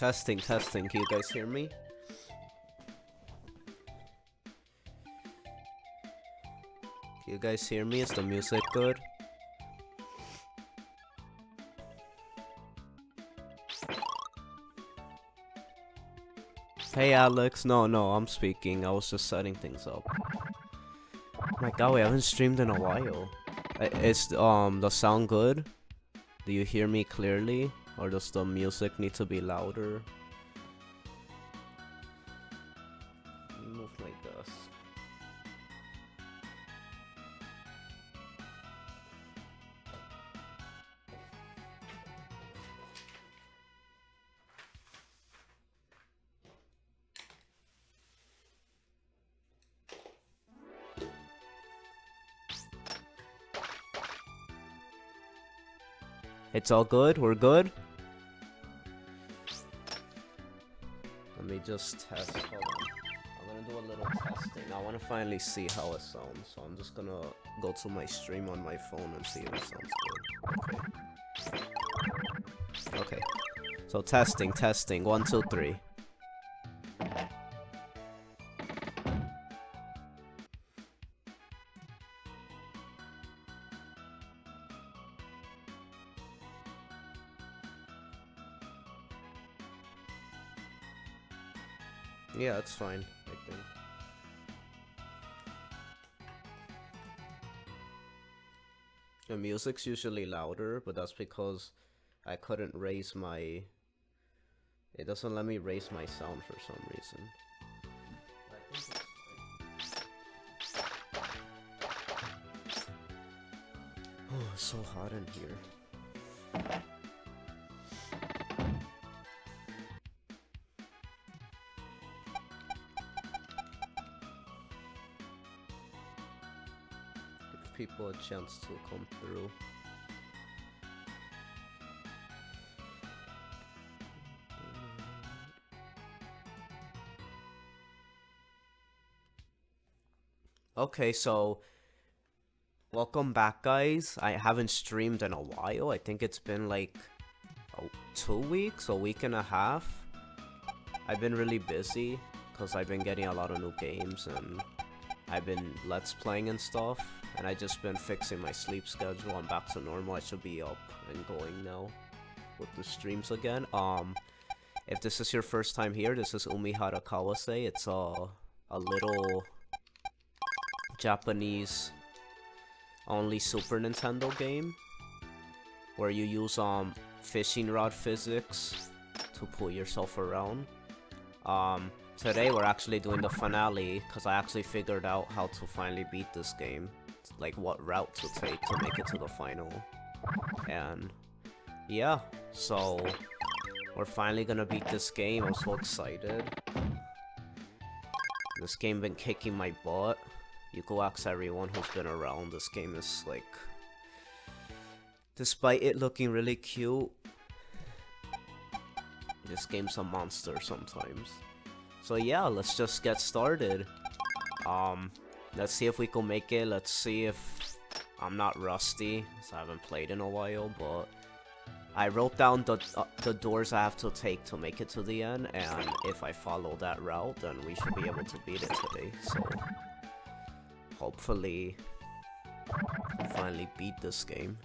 Testing, testing. Can you guys hear me? Can you guys hear me? Is the music good? Hey Alex, no, I'm speaking. I was just setting things up. My god, we haven't streamed in a while. Is the sound good? Do you hear me clearly? Or does the music need to be louder? Move my desk. It's all good? We're good? Let me just test. Hold on. I'm gonna do a little testing. I wanna finally see how it sounds. So I'm just gonna go to my stream on my phone and see if it sounds good. Okay. Okay. So testing. 1, 2, 3. Yeah, it's fine, I think. The music's usually louder, but that's because I couldn't raise my... It doesn't let me raise my sound for some reason. Oh, it's so hot in here. People a chance to come through. Okay, so welcome back, guys. I haven't streamed in a while. I think it's been like 2 weeks, a week and a half. I've been really busy because I've been getting a lot of new games and I've been let's playing and stuff, and I just been fixing my sleep schedule. I'm back to normal. I should be up and going now with the streams again. If this is your first time here, this is Umihara Kawase. It's a little Japanese only Super Nintendo game where you use fishing rod physics to pull yourself around. Today we're actually doing the finale because I actually figured out how to finally beat this game, like what route to take to make it to the final. And yeah, so we're finally gonna beat this game. I'm so excited. This game been kicking my butt. You go ask everyone who's been around. This game is like, despite it looking really cute, this game's a monster sometimes. So yeah, let's just get started. Let's see if we can make it. Let's see if I'm not rusty, because I haven't played in a while, but I wrote down the doors I have to take to make it to the end, and if I follow that route, then we should be able to beat it today. So hopefully finally beat this game.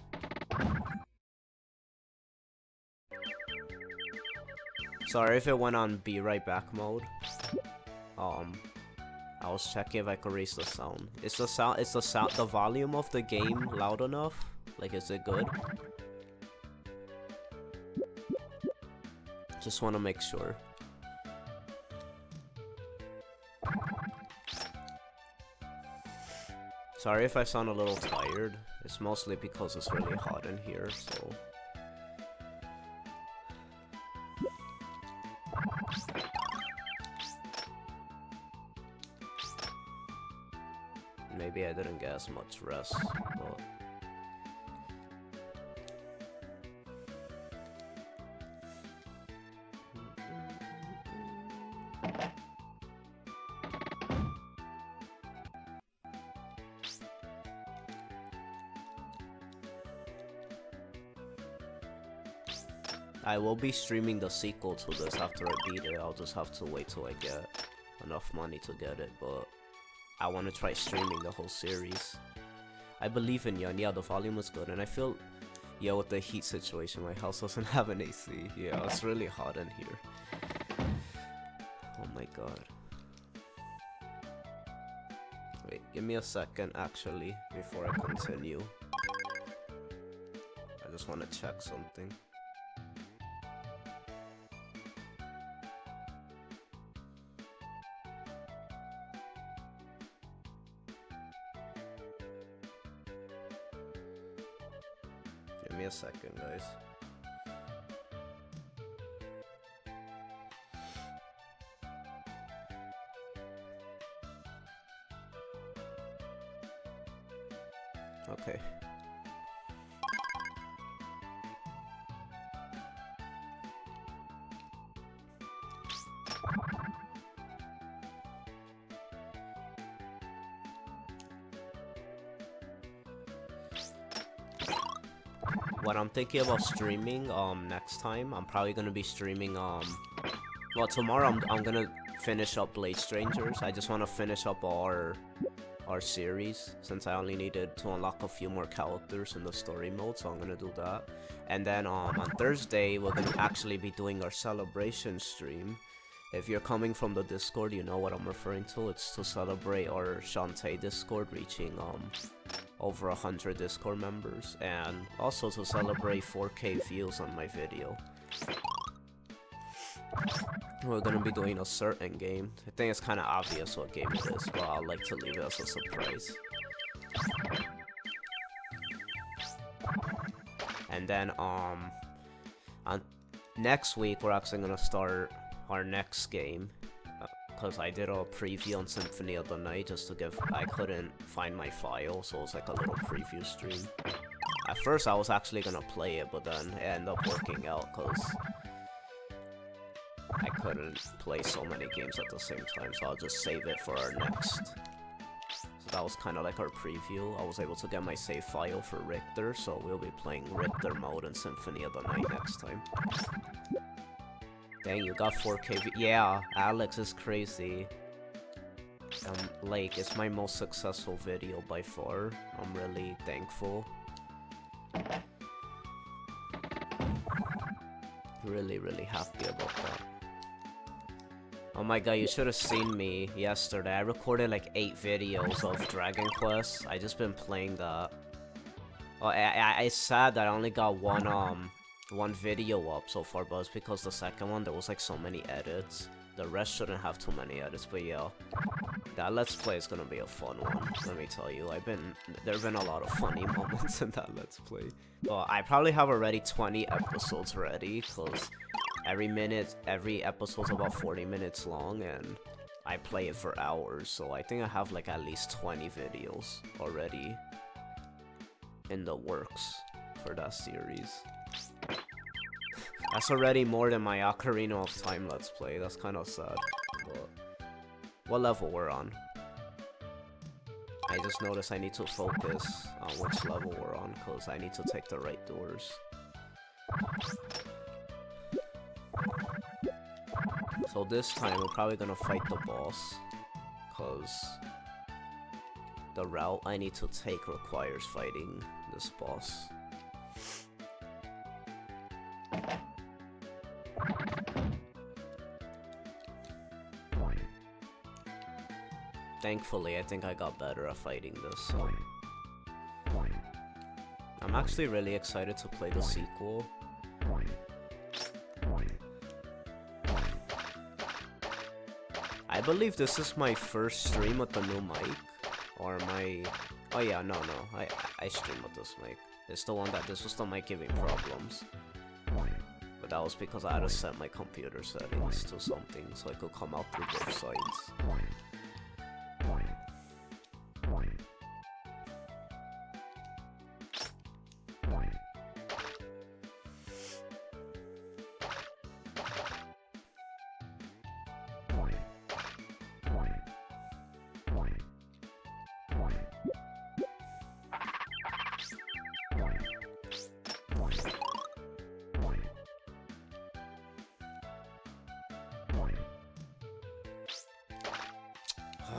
Sorry if it went on be right back mode. I was checking if I could raise the sound. Is the volume of the game loud enough? Like, is it good? Just want to make sure. Sorry if I sound a little tired. It's mostly because it's really hot in here, so... Maybe I didn't get as much rest, but... I will be streaming the sequel to this after I beat it. I'll just have to wait till I get enough money to get it, but I want to try streaming the whole series. I believe in you, and yeah, the volume is good, and I feel, yeah, with the heat situation, my house doesn't have an AC. Yeah, it's really hot in here. Oh my god. Wait, give me a second, actually, before I continue. I just want to check something. Give me a second, guys. Okay. What I'm thinking about streaming next time, I'm probably gonna be streaming well, tomorrow I'm gonna finish up Blade Strangers. I just want to finish up our series, since I only needed to unlock a few more characters in the story mode, so I'm gonna do that. And then on Thursday we're gonna actually be doing our celebration stream. If you're coming from the Discord, you know what I'm referring to. It's to celebrate our Shantae Discord reaching over 100 Discord members, and also to celebrate 4K views on my video. We're gonna be doing a certain game. I think it's kind of obvious what game it is, but I'd like to leave it as a surprise. And then on next week we're actually gonna start our next game, because I did a preview on Symphony of the Night just to give. I couldn't find my file, so it was like a little preview stream. At first I was actually gonna play it, but then it ended up working out because I couldn't play so many games at the same time, so I'll just save it for our next. So that was kind of like our preview. I was able to get my save file for Richter, so we'll be playing Richter mode in Symphony of the Night next time. Dang, you got 4K. Yeah, Alex is crazy. Like, it's my most successful video by far. I'm really thankful. Really, really happy about that. Oh my god, you should have seen me yesterday. I recorded like 8 videos of Dragon Quest. I just been playing that. Oh, it's sad that I only got one video up so far, but it's because the second one there was like so many edits. The rest shouldn't have too many edits, but yeah, that Let's Play is gonna be a fun one. Let me tell you, there've been a lot of funny moments in that Let's Play. But I probably have already 20 episodes ready, cause every episode's about 40 minutes long, and I play it for hours. So I think I have like at least 20 videos already in the works for that series. That's already more than my Ocarina of Time Let's Play. That's kind of sad. But what level we're on? I just noticed I need to focus on which level we're on, because I need to take the right doors. So this time we're probably gonna fight the boss, because the route I need to take requires fighting this boss. Thankfully, I think I got better at fighting this, so I'm actually really excited to play the sequel. I believe this is my first stream with the new mic, or my... Oh yeah, no, I stream with this mic. It's the one that this was the mic giving problems. But that was because I had to set my computer settings to something so I could come out through both sides.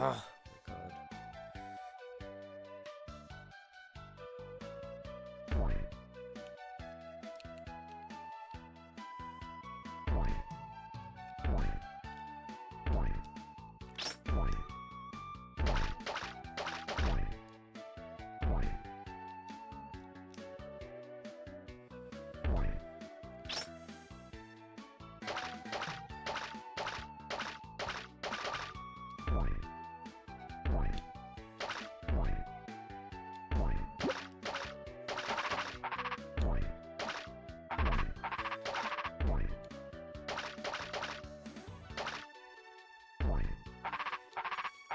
Ah, my god.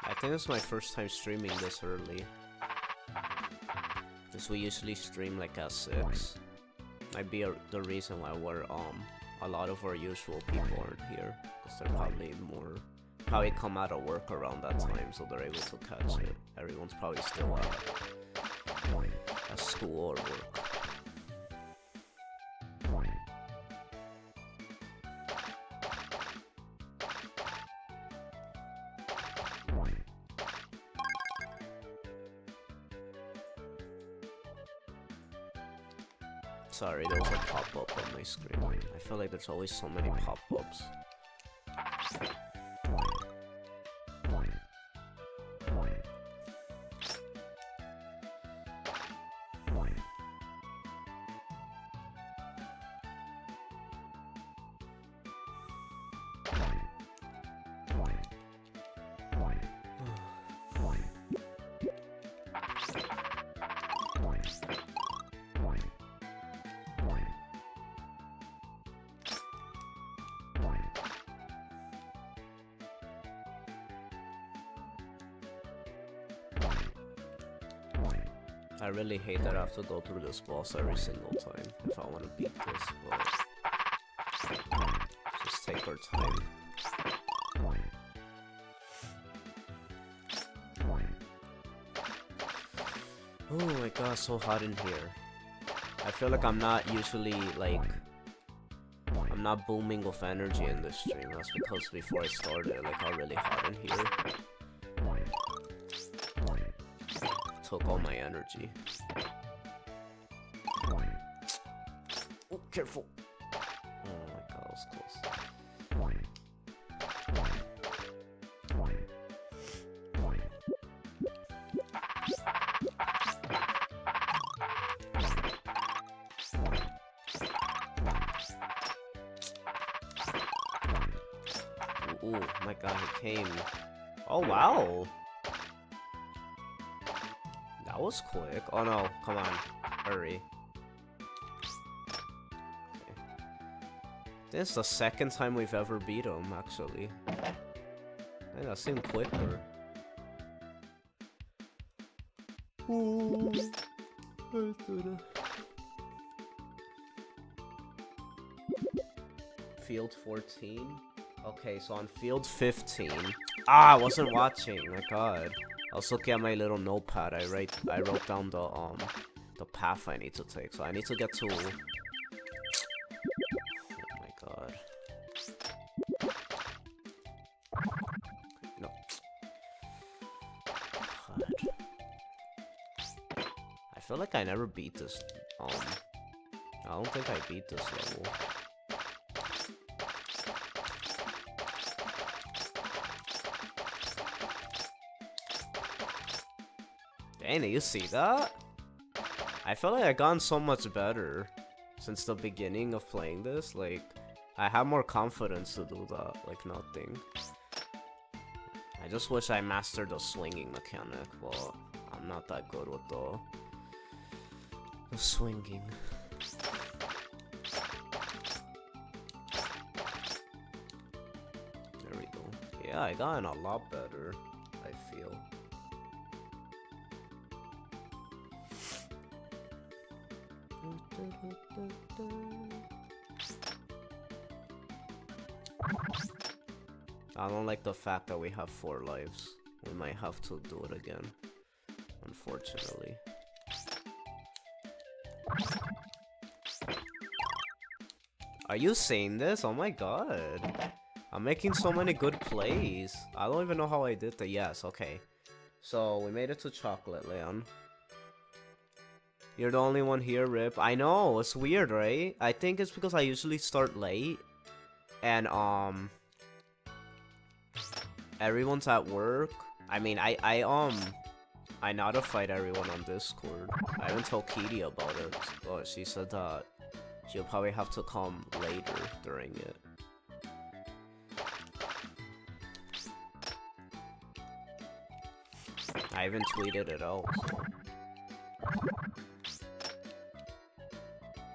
I think this is my first time streaming this early. Because we usually stream like at 6. Might be the reason why we're a lot of our usual people aren't here. Because they're probably come out of work around that time, so they're able to catch it. Everyone's probably still at school or work. Sorry, there was a pop-up on my screen. I feel like there's always so many pop-ups. I really hate that I have to go through this boss every single time if I want to beat this, but just take our time. Oh my god, so hot in here. I feel like I'm not usually like, I'm not booming with energy in this stream. That's because before I started, like, got really hot in here. Took all my energy. Oh, careful! Oh my god, that was close. Ooh, my god, he came. Oh wow! That was quick. Oh no, come on. Hurry. Okay. This is the second time we've ever beat him, actually. Man, that seemed quicker. Ooh. Field 14? Okay, so on field 15. Ah, I wasn't watching, my god. I was looking at my little notepad. I wrote down the path I need to take. So I need to get to. Oh my god. No. God. I feel like I never beat this. I don't think I beat this level. Dang, you see that? I feel like I've gotten so much better since the beginning of playing this. Like, I have more confidence to do that, like nothing. I just wish I mastered the swinging mechanic, but I'm not that good with the swinging. There we go. Yeah, I gotten a lot better, I feel. I don't like the fact that we have 4 lives. We might have to do it again, unfortunately. Are you saying this? Oh my god. I'm making so many good plays. I don't even know how I did that. Yes, okay. So, we made it to Chocolate Land. You're the only one here, Rip. I know, it's weird, right? I think it's because I usually start late. And, everyone's at work. I mean, I notified everyone on Discord. I haven't told Kitty about it, but she said that she'll probably have to come later during it. I haven't tweeted it out, so.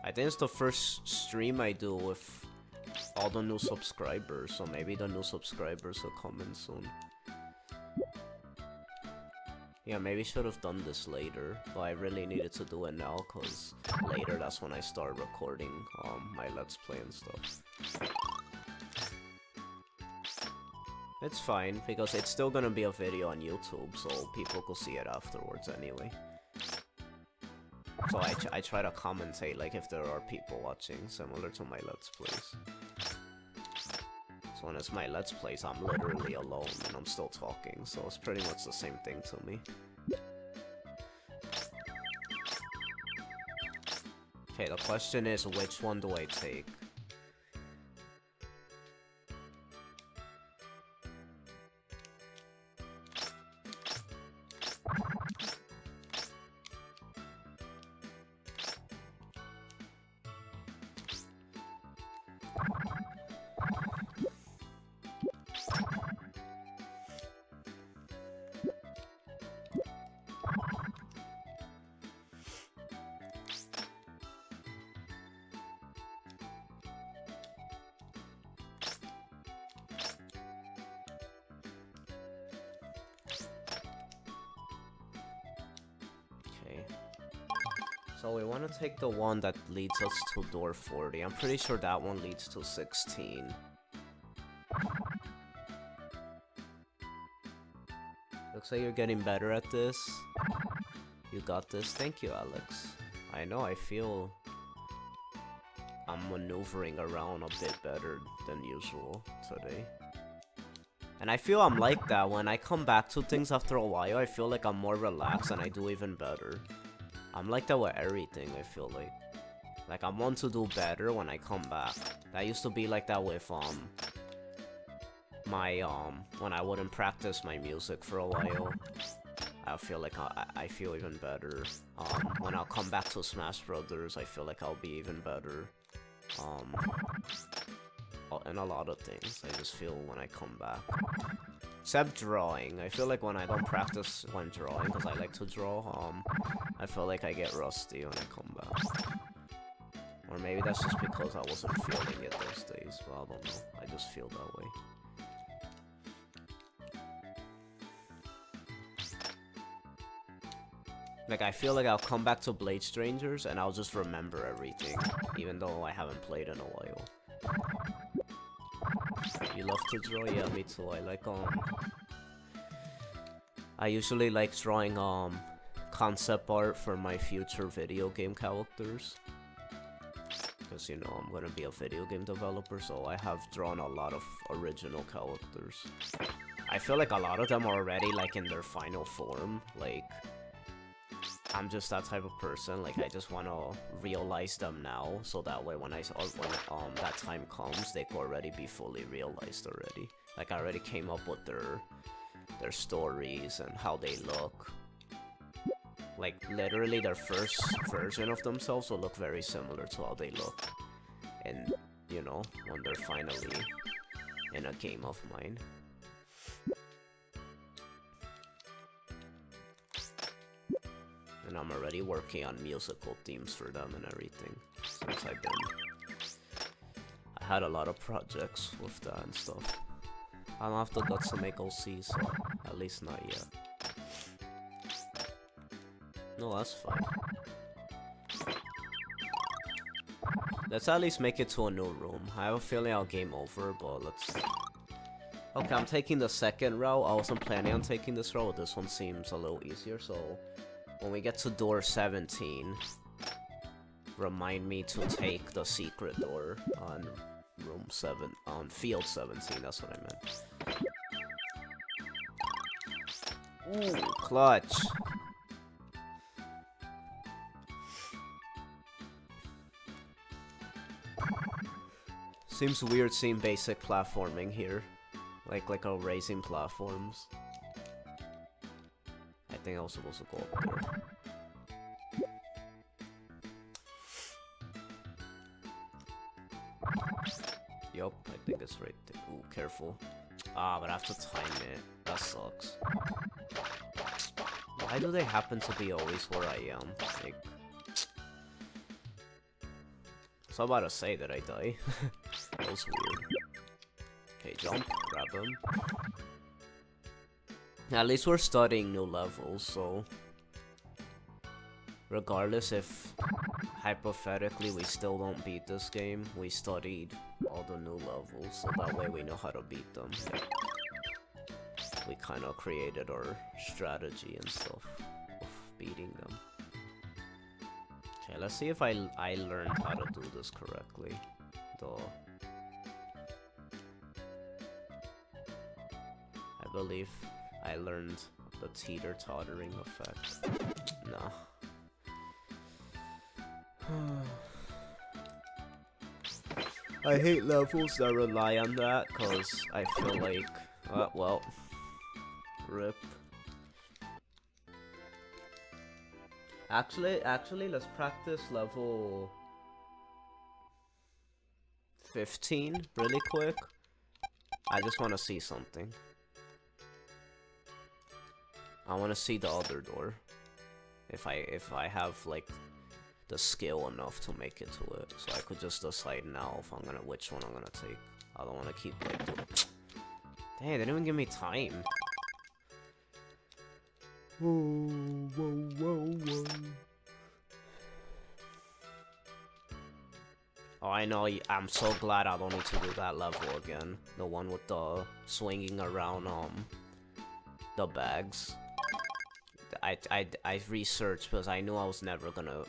I think it's the first stream I do with all the new subscribers, so maybe the new subscribers will come in soon. Yeah, maybe should have done this later, but I really needed to do it now, cause later that's when I start recording my Let's Play and stuff. It's fine, because it's still gonna be a video on YouTube, so people will see it afterwards anyway. So I try to commentate, like, if there are people watching, similar to my Let's Plays. So when it's my Let's Plays, I'm literally alone, and I'm still talking, so it's pretty much the same thing to me. Okay, the question is, which one do I take? So we want to take the one that leads us to door 40. I'm pretty sure that one leads to 16. Looks like you're getting better at this. You got this. Thank you, Alex. I know, I feel I'm maneuvering around a bit better than usual today. And I feel I'm like that when I come back to things after a while. I feel like I'm more relaxed and I do even better. I'm like that with everything, I feel like. Like, I want to do better when I come back. That used to be like that with, when I wouldn't practice my music for a while. I feel like I feel even better. When I'll come back to Smash Brothers, I feel like I'll be even better. And a lot of things, I just feel when I come back. Except drawing. I feel like when I don't practice when drawing, because I like to draw, I feel like I get rusty when I come back. Or maybe that's just because I wasn't feeling it those days, but I don't know. I just feel that way. Like, I feel like I'll come back to Blade Strangers and I'll just remember everything, even though I haven't played in a while. You love to draw? Yeah, me too. I like, I usually like drawing, concept art for my future video game characters. Because, you know, I'm gonna be a video game developer, so I have drawn a lot of original characters. I feel like a lot of them are already, like, in their final form. Like, I'm just that type of person. Like, I just want to realize them now, so that way when that time comes, they could already be fully realized already. Like, I already came up with their stories and how they look. Like, literally their first version of themselves will look very similar to how they look. And, you know, when they're finally in a game of mine. And I'm already working on musical themes for them and everything. Since I had a lot of projects with that and stuff. I don't have the guts to make OC, so at least not yet. No, that's fine. Let's at least make it to a new room. I have a feeling I'll game over, but let's... Okay, I'm taking the second route. I wasn't planning on taking this route. This one seems a little easier, so... When we get to door 17, remind me to take the secret door, and room 7, on field 17, that's what I meant. Ooh, clutch. Seems weird seeing basic platforming here. Like a racing platforms. I think I was supposed to go up there. Yup, I think it's right there. Ooh, careful. Ah, but I have to time it. That sucks. Why do they happen to be always where I am? Like... I was about to say that I die. That was weird. Okay, jump, grab him. At least we're studying new levels, so... Regardless if, hypothetically, we still don't beat this game, we studied all the new levels, so that way we know how to beat them. We kind of created our strategy and stuff of beating them. Okay, let's see if I learned how to do this correctly. I believe I learned the teeter-tottering effect. Nah. I hate levels that rely on that, cause I feel like, well, rip. Actually, let's practice level 15 really quick. I just want to see something. I want to see the other door. If I have like the skill enough to make it to it, so I could just decide now if I'm gonna which one I'm gonna take. I don't want to keep like doing. Dang, they didn't even give me time. Whoa. Oh, I know. I'm so glad I don't need to do that level again. The one with the swinging around the bags. I researched because I knew I was never gonna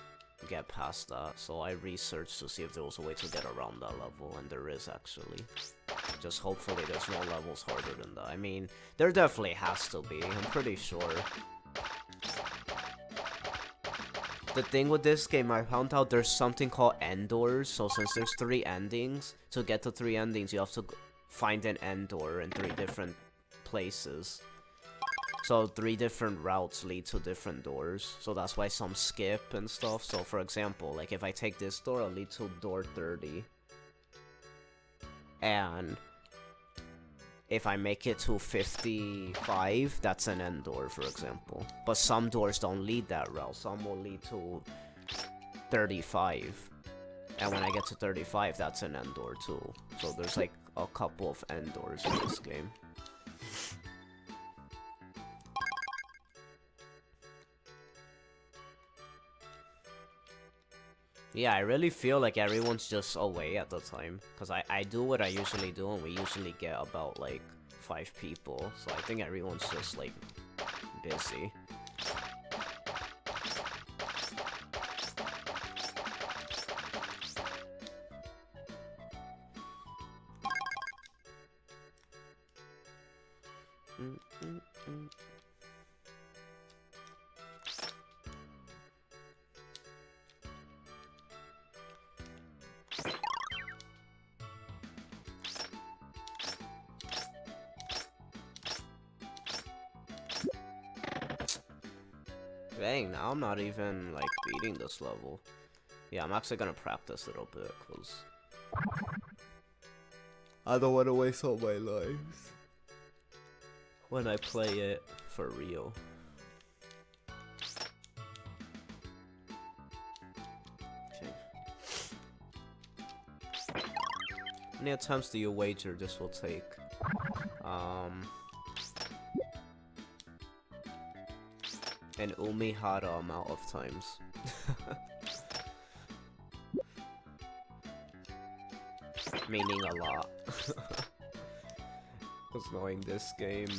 get past that, so I researched to see if there was a way to get around that level, and there is actually. Just hopefully there's no levels harder than that. I mean, there definitely has to be, I'm pretty sure. The thing with this game, I found out there's something called end doors, so since there's 3 endings, to get to 3 endings you have to find an end door in 3 different places. So 3 different routes lead to different doors, so that's why some skip and stuff. So for example, like if I take this door, it'll lead to door 30. And if I make it to 55, that's an end door, for example. But some doors don't lead that route, some will lead to 35. And when I get to 35, that's an end door too. So there's like a couple of end doors in this game. Yeah, I really feel like everyone's just away at the time, because I do what I usually do, and we usually get about like 5 people, so I think everyone's just like busy. Dang, now I'm not even, like, beating this level. Yeah, I'm actually gonna practice a little bit, cause I don't want to waste all my lives when I play it for real. Okay. How many attempts do you wager this will take? An Umihara amount of times. Meaning a lot. Because knowing this game,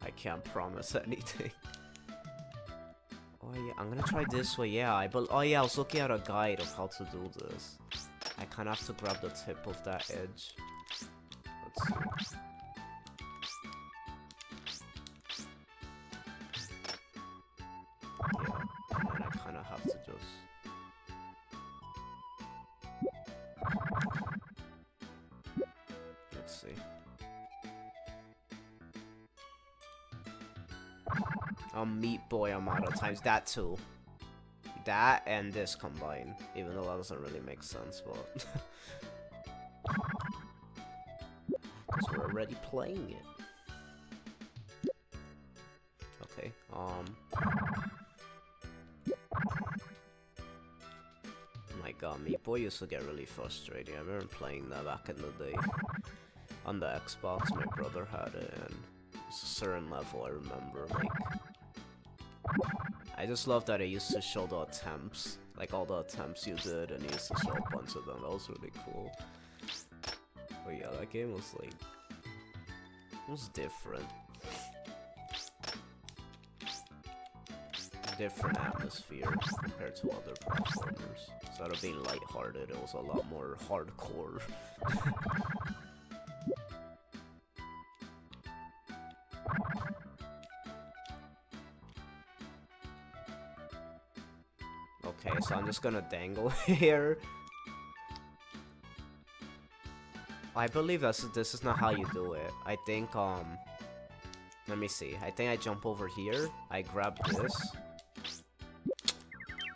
I can't promise anything. Oh yeah, I'm gonna try this way, yeah. Oh yeah, I was looking at a guide of how to do this. I kind of have to grab the tip of that edge. Let's see. Yeah, and then I kind of have to just... Let's see. Meat Boy amount of times. That too. That and this combined. Even though that doesn't really make sense, but... Because we're already playing it. Okay, my god, Meat Boy used to get really frustrating. I remember playing that back in the day. On the Xbox, my brother had it, and it's a certain level I remember, like... I just love that it used to show the attempts, like all the attempts you did, and it used to show a bunch of them. That was really cool. But yeah, that game was like, it was different. Different atmosphere compared to other platformers. Instead of being lighthearted, it was a lot more hardcore. Okay, so I'm just gonna dangle here. I believe this is not how you do it. I think, let me see. I think I jump over here, I grab this.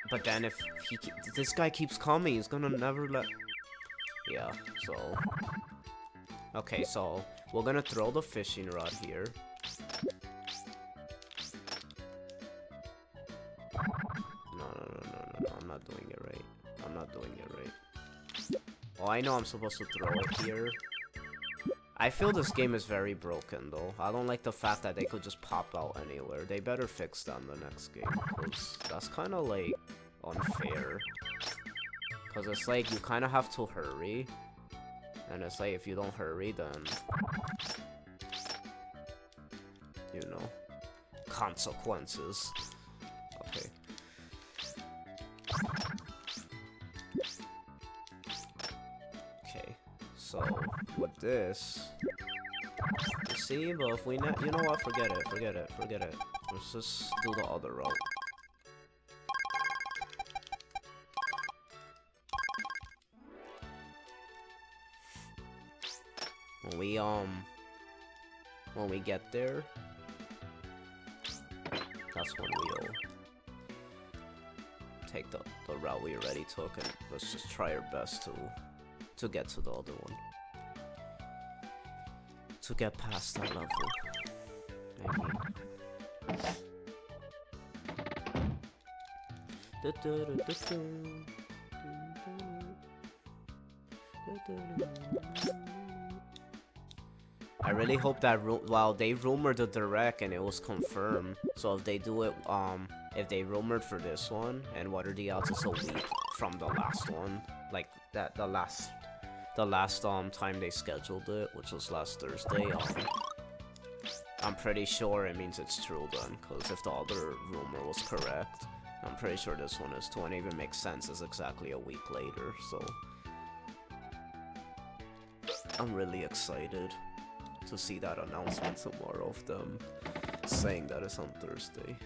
But then if this guy keeps coming, he's gonna never let... Yeah, so... Okay, so we're gonna throw the fishing rod here. No, I'm not doing it right. I'm not doing it right. Oh, I know I'm supposed to throw it here. I feel this game is very broken, though. I don't like the fact that they could just pop out anywhere. They better fix that in the next game, because that's kind of, like, unfair. Because it's like, you kind of have to hurry. And it's like, if you don't hurry, then... You know. Consequences. Okay. Okay. So, with this... You see, but if we... You know what? Forget it. Let's just do the other route. When we get there, that's when we'll take the route we already took, and let's just try our best to get to the other one. To get past that level. I mean... I really hope that well, they rumored the direct and it was confirmed. So if they do it, if they rumored for this one and what are the odds it's a week from the last one, like that the last time they scheduled it, which was last Thursday. I'm pretty sure it means it's true then, because if the other rumor was correct, I'm pretty sure this one is too, and it even makes sense. It's exactly a week later, so I'm really excited to see that announcement tomorrow of them saying that it's on Thursday.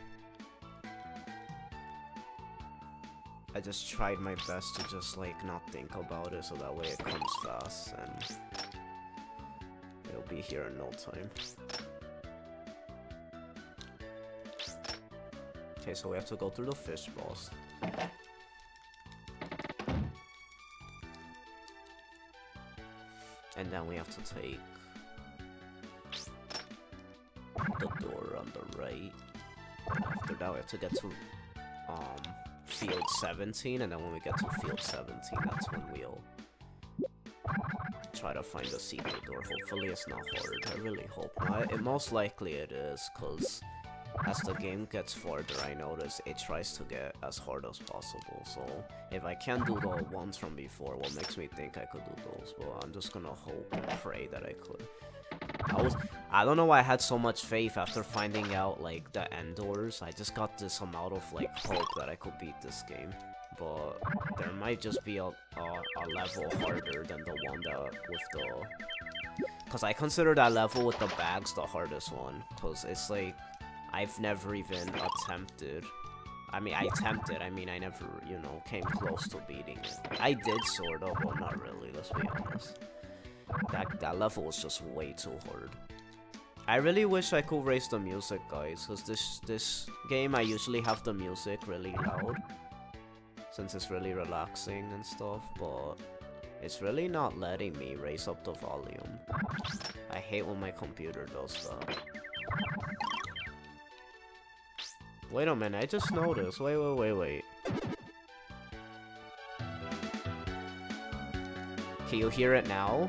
I just tried my best to just like not think about it so that way it comes fast and it'll be here in no time. Okay, so we have to go through the fish boss. And then we have to take the door on the right. And after that we have to get to field 17, and then when we get to field 17, that's when we'll try to find the secret door. Hopefully it's not hard. I really hope not. Most likely it is, because as the game gets further, I notice it tries to get as hard as possible. So if I can't do the ones from before, what makes me think I could do those? But I'm just gonna hope and pray that I could. I don't know why I had so much faith after finding out like the end doors. I just got this amount of like hope that I could beat this game. but there might just be a level harder than the one that with the... Because I consider that level with the bags the hardest one. Because it's like, I've never even attempted. I mean, I attempted. I mean, I never, you know, came close to beating it. I did sort of, but not really, let's be honest. That level was just way too hard. I really wish I could raise the music, guys, because this game I usually have the music really loud, since it's really relaxing and stuff, but it's really not letting me raise up the volume. I hate when my computer does that. Wait a minute, I just noticed. Wait. Can you hear it now?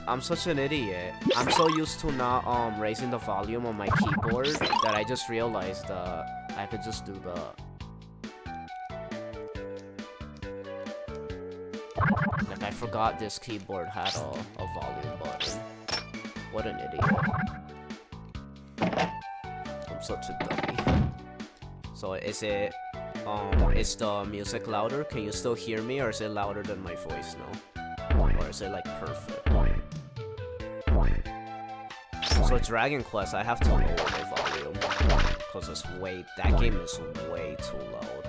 I'm such an idiot. I'm so used to not raising the volume on my keyboard that I just realized I could just do that. Like, I forgot this keyboard had a volume button. What an idiot. I'm such a dummy. So is it is the music louder? Can you still hear me, or is it louder than my voice now? Or is it like perfect? So Dragon Quest, I have to lower the volume because that game is way too loud.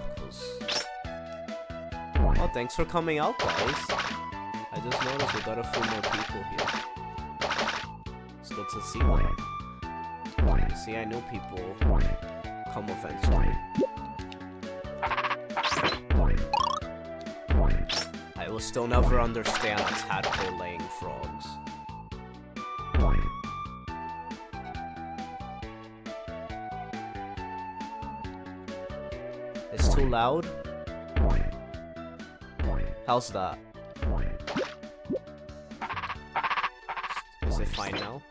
Oh, thanks for coming out, guys. I just noticed we got a few more people here. It's good to see them. See, I knew people come eventually. I will still never understand a tadpole laying frogs. It's too loud? How's that? Is it fine now?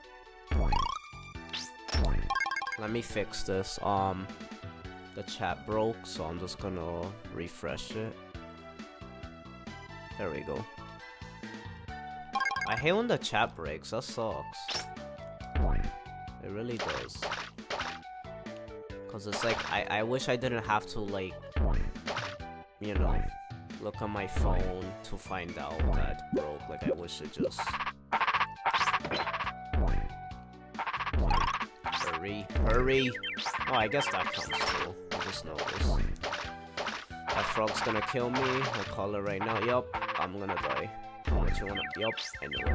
Let me fix this. The chat broke, so I'm just gonna refresh it. There we go. I hate when the chat breaks, that sucks. It really does. Cause it's like, I wish I didn't have to, like, you know, look on my phone to find out that it broke. Like, I wish it just... Hurry! Oh, I guess that counts too. I just noticed. That frog's gonna kill me. I'll call it right now. Yup, I'm gonna die. How much you wanna... Yup, I knew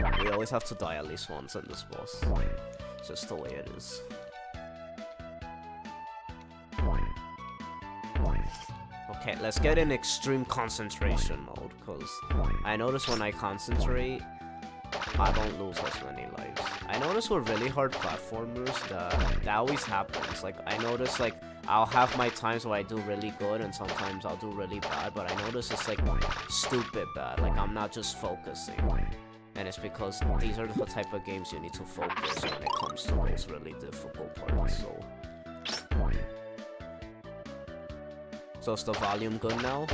it. We always have to die at least once in this boss. It's just the way it is. Okay, let's get in extreme concentration mode, because I notice when I concentrate, I don't lose as many lives. I notice with really hard platformers that always happens. Like, I notice, like, I'll have my times where I do really good and sometimes I'll do really bad, but I notice it's, like, stupid bad. Like, I'm not just focusing. And it's because these are the type of games you need to focus when it comes to those really difficult parts, so... So is the volume good now?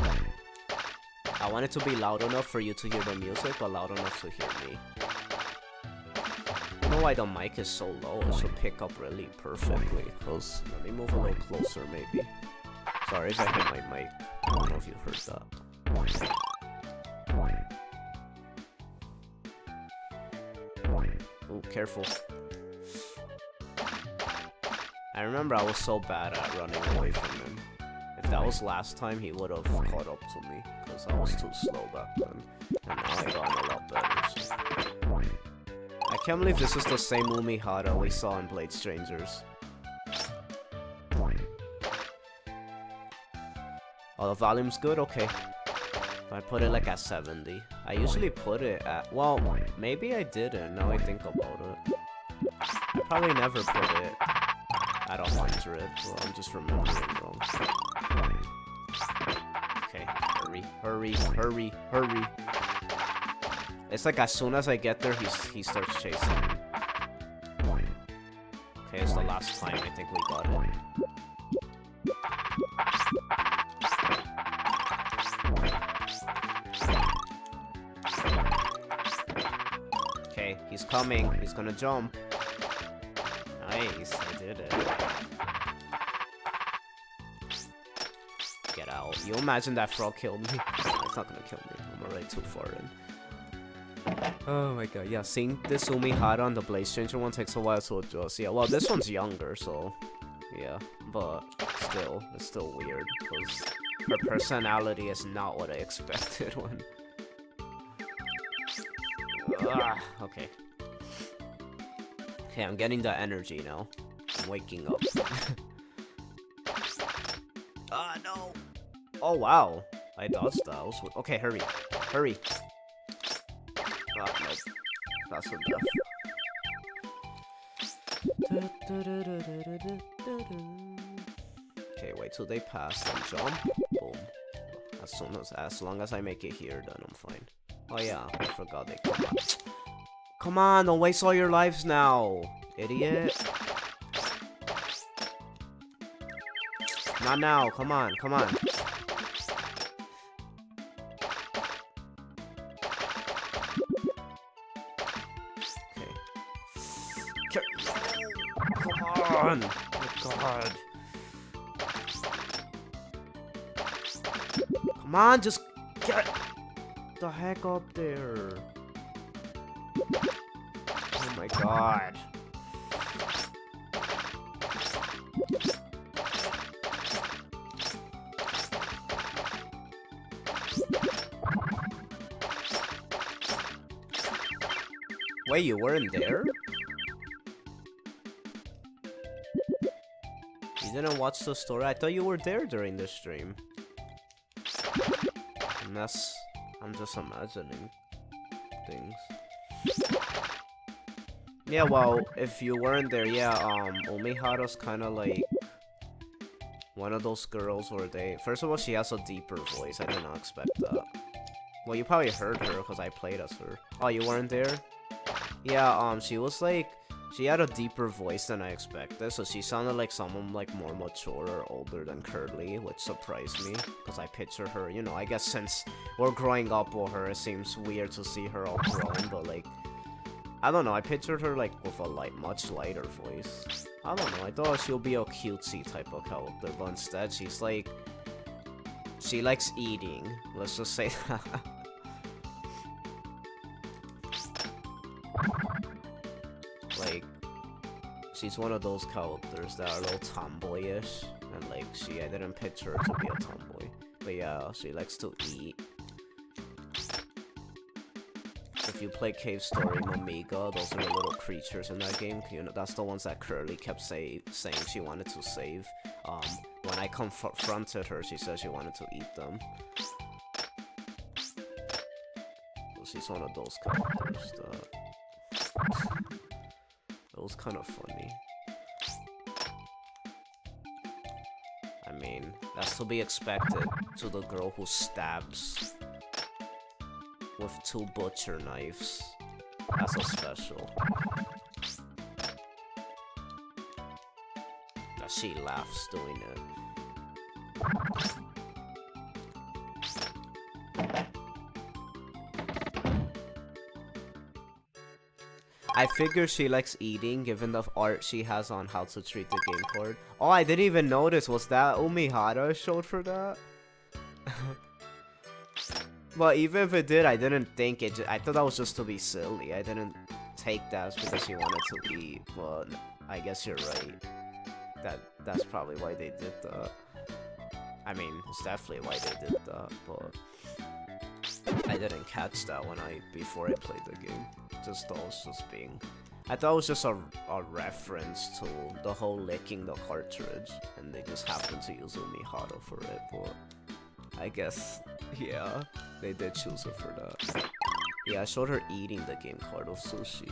I want it to be loud enough for you to hear the music, but loud enough to hear me. I don't know why the mic is so low. It should pick up really perfectly. Cause let me move a little closer, maybe. Sorry if I hit my mic. I don't know if you heard that. Ooh, careful. I remember I was so bad at running away from him. If that was last time, he would have caught up to me, because I was too slow back then. And now I got a lot better, so. I can't believe this is the same Umihara we saw in Blade Strangers. Oh, the volume's good? Okay. I put it like at 70. I usually put it at... Well, maybe I didn't, now I think about it. I probably never put it at 100, well, I'm just remembering wrong. Okay, hurry. It's like as soon as I get there, he starts chasing me. Okay, it's the last time, I think we got it. Okay, he's coming, he's gonna jump. Nice, I did it. You imagine that frog killed me? It's not gonna kill me. I'm already too far in. Oh my god, yeah, seeing this Umihara on the Blaze Changer one takes a while to adjust. Yeah, well, this one's younger, so yeah, but still, it's still weird because her personality is not what I expected when. Okay. Okay, I'm getting the energy now. I'm waking up. No! Oh wow, I dodged that. Okay, hurry, hurry. No, that's a death. Okay, wait till they pass, then jump. Boom. As long as I make it here, then I'm fine. Oh yeah, I forgot they come on. Come on, don't waste all your lives now, idiot. Not now, come on, come on. Come on! Oh my god. Come on, just get the heck up there. Oh my god. Wait, you weren't there? You didn't watch the story? I thought you were there during the stream. Unless I'm just imagining things. Yeah, well, if you weren't there, yeah, Umihara's kinda like one of those girls where they... First of all, she has a deeper voice. I did not expect that. Well, you probably heard her because I played as her. Oh, you weren't there? Yeah, she was like... She had a deeper voice than I expected, so she sounded like someone like more mature or older than Curly, which surprised me, because I picture her, you know, I guess since we're growing up with her, it seems weird to see her all grown, but like, I don't know, I pictured her like with a much lighter voice. I don't know, I thought she'll be a cutesy type of character, but instead she's like, she likes eating, let's just say that. Like, she's one of those characters that are a little tomboyish, and like, I didn't picture her to be a tomboy. But yeah, she likes to eat. If you play Cave Story Mamiga, those are the little creatures in that game. You know, that's the ones that Curly kept saying she wanted to save. When I confronted her, she said she wanted to eat them. So she's one of those characters that... It was kind of funny. I mean, that's to be expected to the girl who stabs with 2 butcher knives. That's a special. That she laughs doing it. I figure she likes eating, given the art she has on how to treat the game card. Oh, I didn't even notice. Was that Umihara showed for that? But even if it did, I didn't think it. I thought that was just to be silly. I didn't take that because she wanted to eat. But I guess you're right. That's probably why they did that. I mean, it's definitely why they did that. But I didn't catch that before I played the game. Just thought it was just being... I thought it was just a reference to the whole licking the cartridge, and they just happened to use Umihara for it, but I guess, yeah, they did choose her for that. Yeah, I showed her eating the game card of sushi.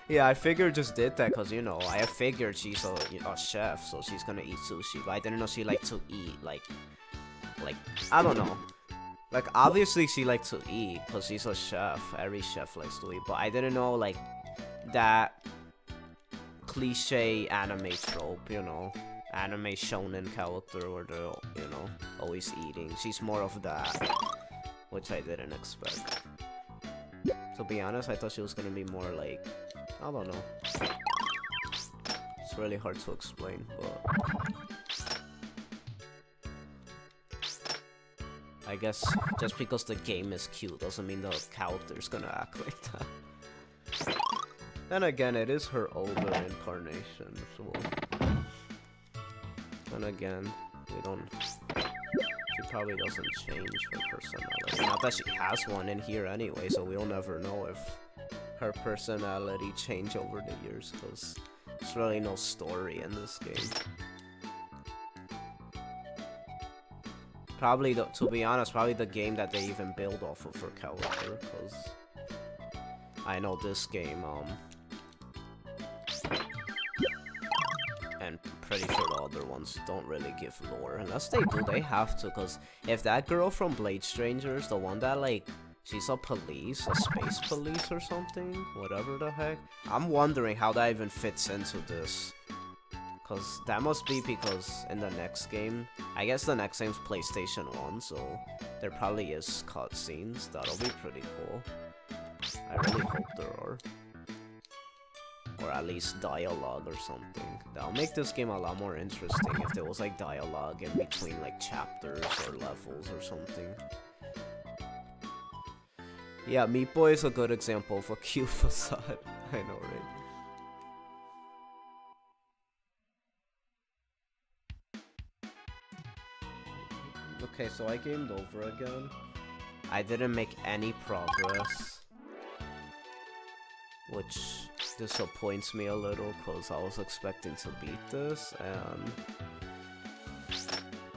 Yeah, I figured just did that because, you know, I figured she's a chef, so she's gonna eat sushi, but I didn't know she liked to eat, like, I don't know. Like, obviously she likes to eat, because she's a chef. Every chef likes to eat. But I didn't know, like, that cliche anime trope, you know? Anime shonen character where they're, you know, always eating. She's more of that, which I didn't expect. To be honest, I thought she was gonna be more like, I don't know. It's really hard to explain, but... I guess just because the game is cute doesn't mean the character's gonna act like that. Then again, it is her older incarnation, so... And again, we don't... She probably doesn't change her personality. Not that she has one in here anyway, so we'll never know if her personality changed over the years, because there's really no story in this game. Probably, to be honest, probably the game that they even build off of her character, because I know this game, and pretty sure the other ones don't really give lore. Unless they do, they have to, because if that girl from Blade Strangers, the one that, like, she's a police, a space police or something, whatever the heck, I'm wondering how that even fits into this. Because that must be because in the next game, I guess the next game's PlayStation 1, so there probably is cutscenes. That'll be pretty cool. I really hope there are. Or at least dialogue or something. That'll make this game a lot more interesting if there was like dialogue in between like chapters or levels or something. Yeah, Meat Boy is a good example of a cute facade. I know, right? Okay, so I gamed over again. I didn't make any progress, which disappoints me a little because I was expecting to beat this, and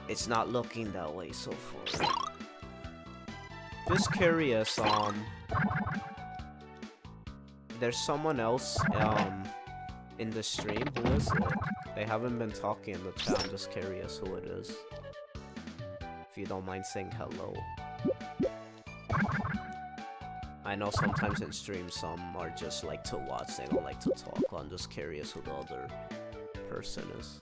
it's not looking that way so far. Just curious, there's someone else in the stream. Who is it? They haven't been talking in the chat. I'm just curious who it is. If you don't mind saying hello. I know sometimes in streams some are just like to watch, they don't like to talk. I'm just curious who the other person is.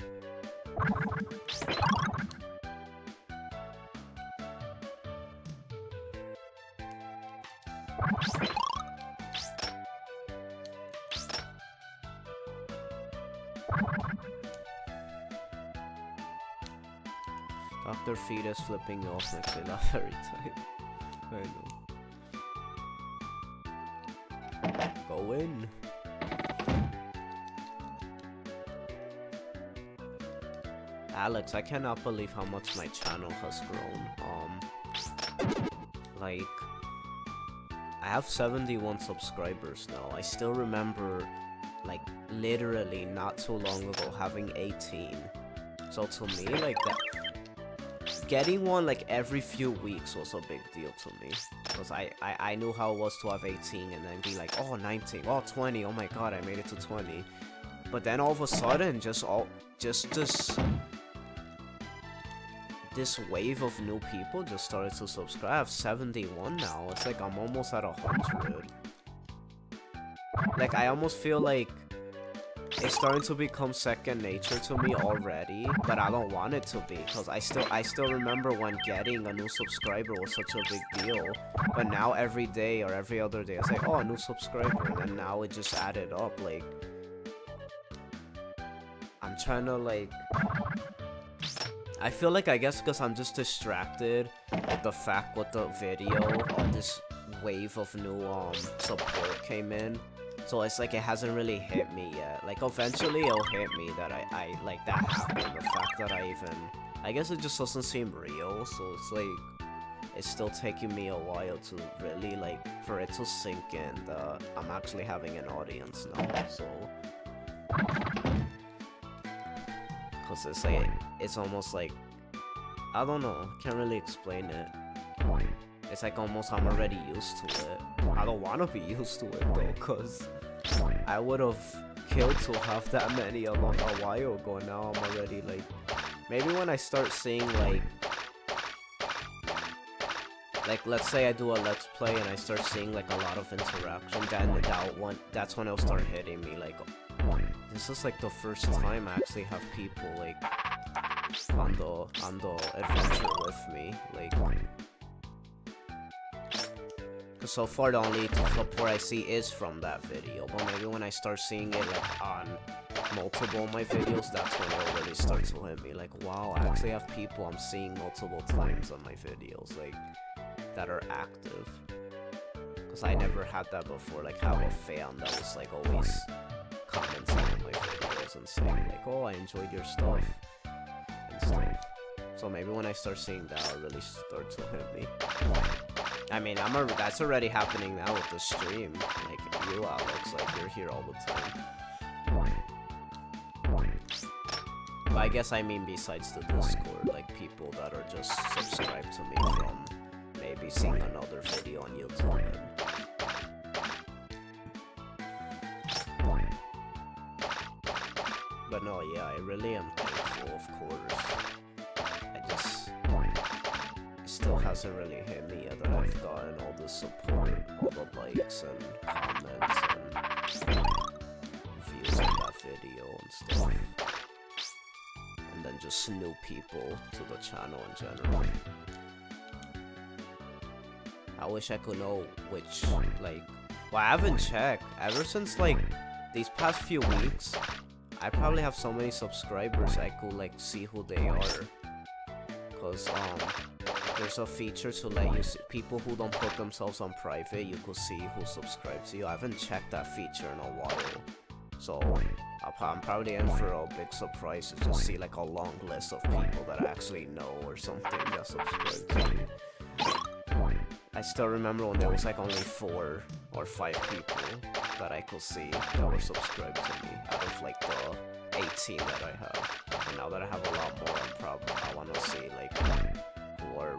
Dr. Fetus flipping me off makes me laugh every time. I know. Go in. Alex, I cannot believe how much my channel has grown. Like, I have 71 subscribers now. I still remember, like, literally not too long ago having 18. So to me, like, that getting one like every few weeks was a big deal to me, because I knew how it was to have 18 and then be like, oh, 19, oh, 20, oh my god, I made it to 20. But then all of a sudden, just this wave of new people just started to subscribe. I have 71 now. It's like I'm almost at 100. Like, I almost feel like it's starting to become second nature to me already, but I don't want it to be, because I still remember when getting a new subscriber was such a big deal. But now every day or every other day it's like, oh, a new subscriber, and then now it just added up. Like, I'm trying to, like, I feel like, I guess because I'm just distracted with the fact with the video, this wave of new support came in. So it's like it hasn't really hit me yet. Like, eventually it'll hit me that I like that happened. The fact that I guess it just doesn't seem real. So it's like, it's still taking me a while to really, like, for it to sink in that I'm actually having an audience now. So, cause it's like, it's almost like, I don't know, can't really explain it. It's like almost I'm already used to it. I don't want to be used to it though, cause I would have killed to have that many a while ago. Now I'm already like, maybe when I start seeing like let's say I do a let's play and I start seeing like a lot of interaction, then that's when it'll start hitting me like, this is like the first time I actually have people like on the adventure with me, like. Cause so far the only support I see is from that video, but maybe when I start seeing it like on multiple of my videos, that's when it really starts to hit me. Like, wow, I actually have people I'm seeing multiple times on my videos, like, that are active. Because I never had that before, like, have a fan that was, like, always commenting on my videos and saying, like, oh, I enjoyed your stuff, and stuff. So maybe when I start seeing that, it'll really start to hit me. I mean, that's already happening now with the stream. Like, you, Alex, like, you're here all the time. But I guess I mean besides the Discord, like, people that are just subscribed to me from maybe seeing another video on YouTube. But no, yeah, I really am thankful, of course. It still hasn't really hit me yet that I've gotten all the support, all the likes and comments and views on that video and stuff. And then just new people to the channel in general. I wish I could know which, like, well, I haven't checked. Ever since, like, these past few weeks, I probably have so many subscribers I could, like, see who they are. Cause, there's a feature to let you see people who don't put themselves on private, you could see who subscribes to you. I haven't checked that feature in a while. So, I'm probably in for a big surprise to just see, like, a long list of people that I actually know or something that subscribe to me. I still remember when there was, like, only 4 or 5 people that I could see that were subscribed to me out of, like, the 18 that I have. And now that I have a lot more, I want to see, like, who are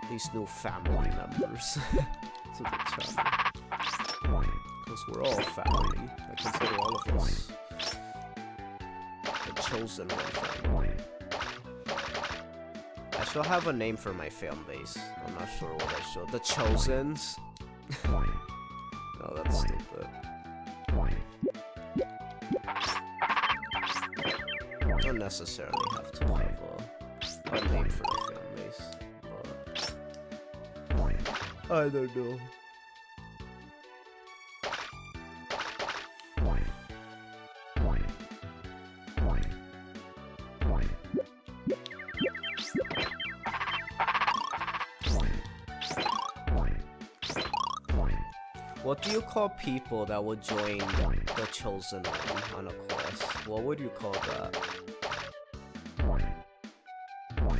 these new family members to the channel. Because we're all family. I consider all of us the chosen one family. I still have a name for my fan base. I'm not sure what I should. The Chosens? No, that's stupid. Don't necessarily have to have a name for the fan base, but I don't know. What do you call people that would join the chosen one on a quest? What would you call that?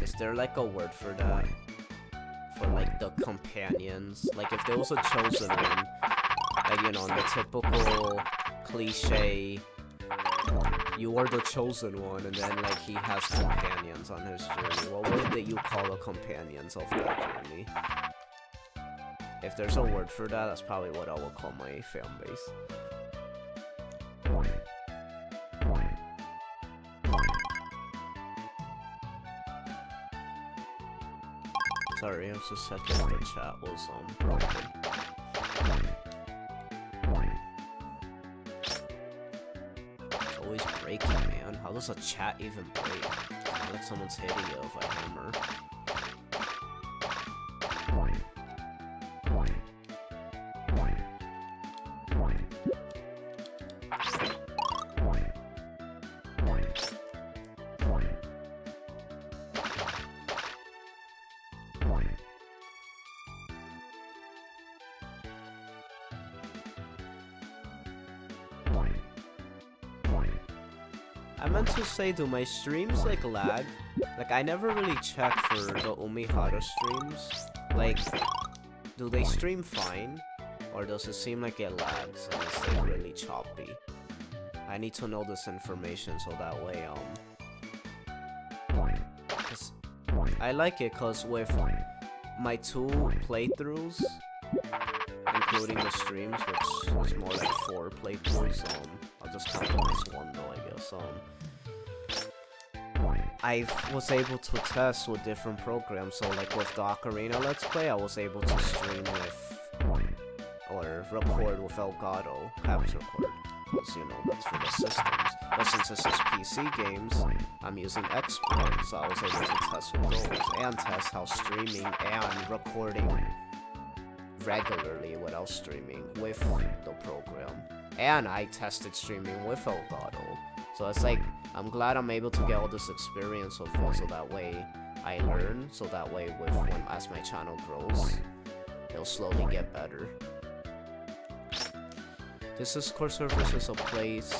Is there like a word for that? For like the companions? Like if there was a chosen one, like, you know, the typical cliche, you are the chosen one, and then like he has companions on his journey. What would you call the companions of that journey? If there's a word for that, that's probably what I will call my fan base. Sorry, I was just checking if the chat was broken. It's always breaking, man. How does a chat even break? It's not like someone's hitting you with a hammer. I meant to say, do my streams like lag? Like I never really check for the Umihara streams. Like, do they stream fine? Or does it seem like it lags and it's like really choppy? I need to know this information so that way, 'cause I like it cause with my 2 playthroughs, including the streams, which is more like 4 playthroughs, I'll just count them as 1 though, I guess, I was able to test with different programs, so like with the Ocarina Let's Play, I was able to stream with, or record with Elgato, capture card, because, you know, that's for the systems. But since this is PC games, I'm using Export, so I was able to test with those, and test how streaming and recording regularly without streaming with the program and I tested streaming with Elgato. So it's like, I'm glad I'm able to get all this experience so far, so that way I learn, so that way as my channel grows, it'll slowly get better. This Discord server is a place,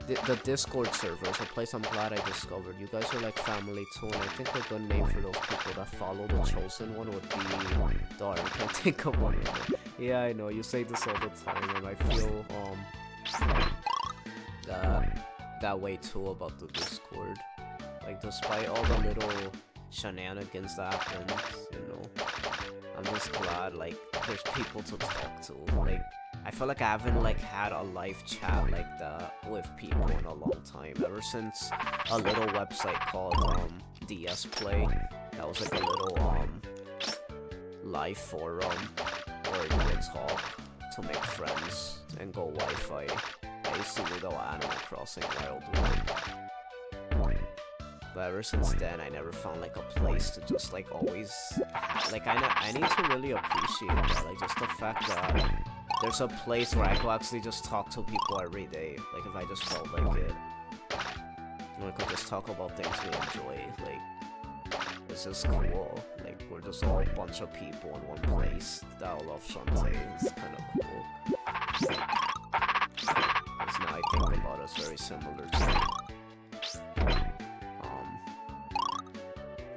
the Discord server is a place I'm glad I discovered. You guys are like family too, and I think a good name for those people that follow the chosen one would be, darn, I can't think of one. Yeah, I know, you say this all the time, and I feel, that way too about the Discord. Like, despite all the little shenanigans that happens, you know, I'm just glad, like, there's people to talk to. Like, I feel like I haven't, like, had a live chat like that with people in a long time. Ever since a little website called, DS Play. That was, like, a little, live forum where you would talk to make friends and go Wi-Fi. I used to go Animal Crossing Wildwood. But ever since then, I never found like a place to just like always, like I need to really appreciate that, like just the fact that there's a place where I could actually just talk to people every day, like if I just felt like it. And I could just talk about things we enjoy, like it's just cool. Like we're just all a bunch of people in one place that all love something. It's kind of cool. Because now I think about it, it's very similar to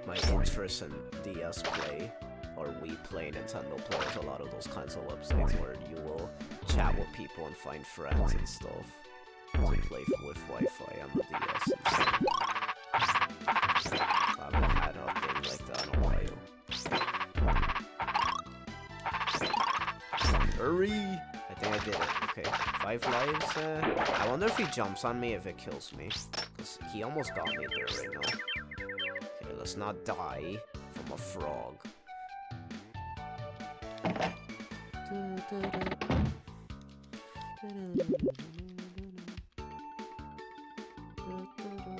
my interest in DS Play or Wii Play, Nintendo Play. There's a lot of those kinds of websites where you will chat with people and find friends and stuff to play with Wi-Fi on the DS and stuff. I haven't had a thing like that in a while. Hurry! I think I did it. Okay, 5 lives. I wonder if he jumps on me, if it kills me. Because he almost got me there right now. Okay, let's not die from a frog.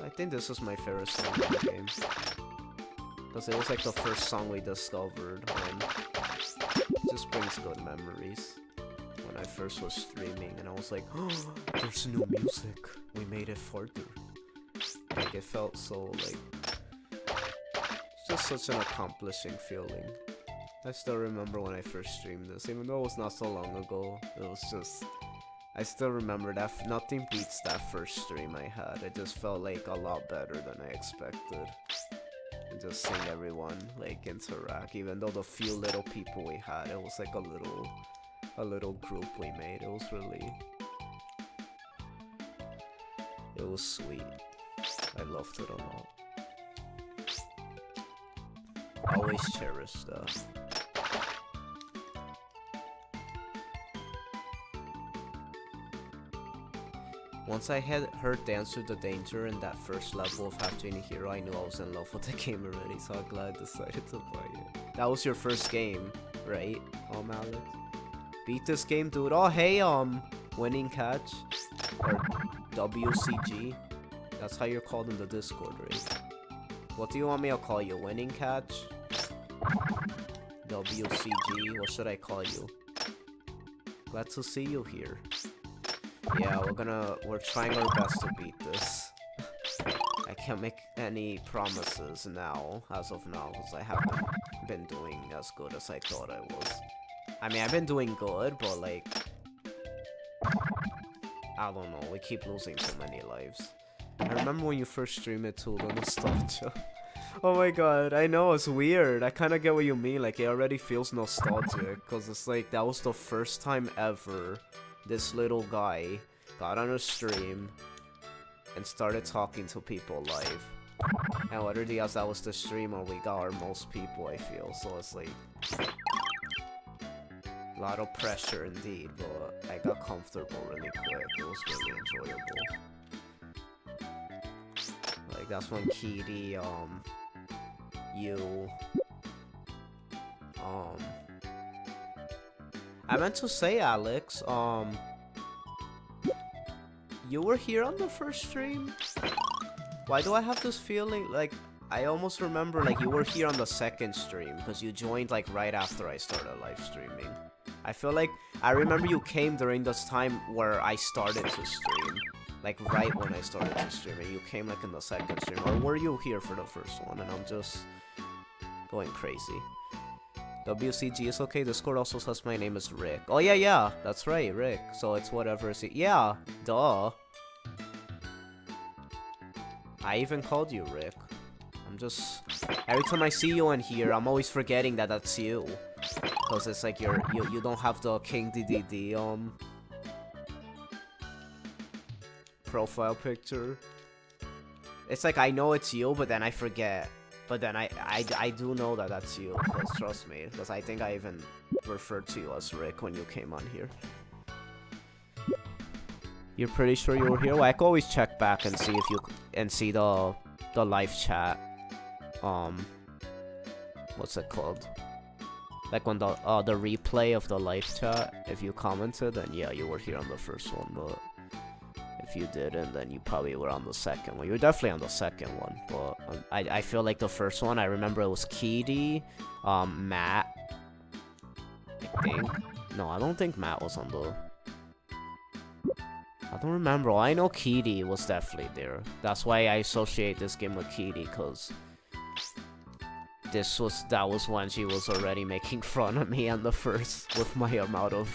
I think this is my favorite song in the game. Because it was like the first song we discovered. It just brings good memories. When I first was streaming and I was like, oh, there's new music. We made it further. Like it felt so like, it's just such an accomplishing feeling. I still remember when I first streamed this, even though it was not so long ago. It was just, I still remember that nothing beats that first stream I had. It just felt like a lot better than I expected. And just seeing everyone like interact, even though the few little people we had, it was like a little group we made. It was really, it was sweet. I loved it a lot. I always cherish that. Once I had heard Dance Through the Danger in that first level of Half Genie Hero, I knew I was in love with the game already, so I'm glad I decided to buy it. That was your first game, right, Alex? Beat this game, dude. Oh, hey, Winning Catch, or WCG. That's how you're called in the Discord, right? What do you want me to call you? Winning Catch? WCG? What should I call you? Glad to see you here. Yeah, we're trying our best to beat this. I can't make any promises now, as of now, because I haven't been doing as good as I thought I was. I mean, I've been doing good, but like, I don't know, we keep losing so many lives. I remember when you first streamed it too, the nostalgia. Oh my god, I know, it's weird. I kind of get what you mean, like, it already feels nostalgic, because it's like, that was the first time ever this little guy got on a stream and started talking to people live. And whether that was the stream or we got our most people, I feel. So it's like a lot of pressure indeed, but I got comfortable really quick. It was really enjoyable. Like that's when Kitty, you, I meant to say, Alex, you were here on the first stream? Why do I have this feeling, like, I almost remember, like, you were here on the second stream, because you joined, like, right after I started live streaming. I feel like I remember you came during this time where I started to stream. Like right when I started to stream, and you came like in the second stream. Or were you here for the first one? And I'm just going crazy. WCG is okay. Discord also says my name is Rick. Oh yeah, that's right, Rick. So it's whatever. Yeah, duh. I even called you Rick. I'm just every time I see you in here, I'm always forgetting that that's you, because it's like you don't have the King DDD profile picture. It's like I know it's you, but then I forget. But then I do know that that's you, because trust me, because I think I even referred to you as Rick when you came on here. You're pretty sure you were here? Well, I can always check back and see if you see the live chat. What's it called? Like when the replay of the live chat. If you commented, then yeah, you were here on the first one. But if you didn't, then you probably were on the second one. You were definitely on the second one. But I feel like the first one, I remember it was Kitty, Matt. I think. No, I don't think Matt was on the. I don't remember. I know Kitty was definitely there. That's why I associate this game with Kitty, because that was when she was already making fun of me on the first with my amount of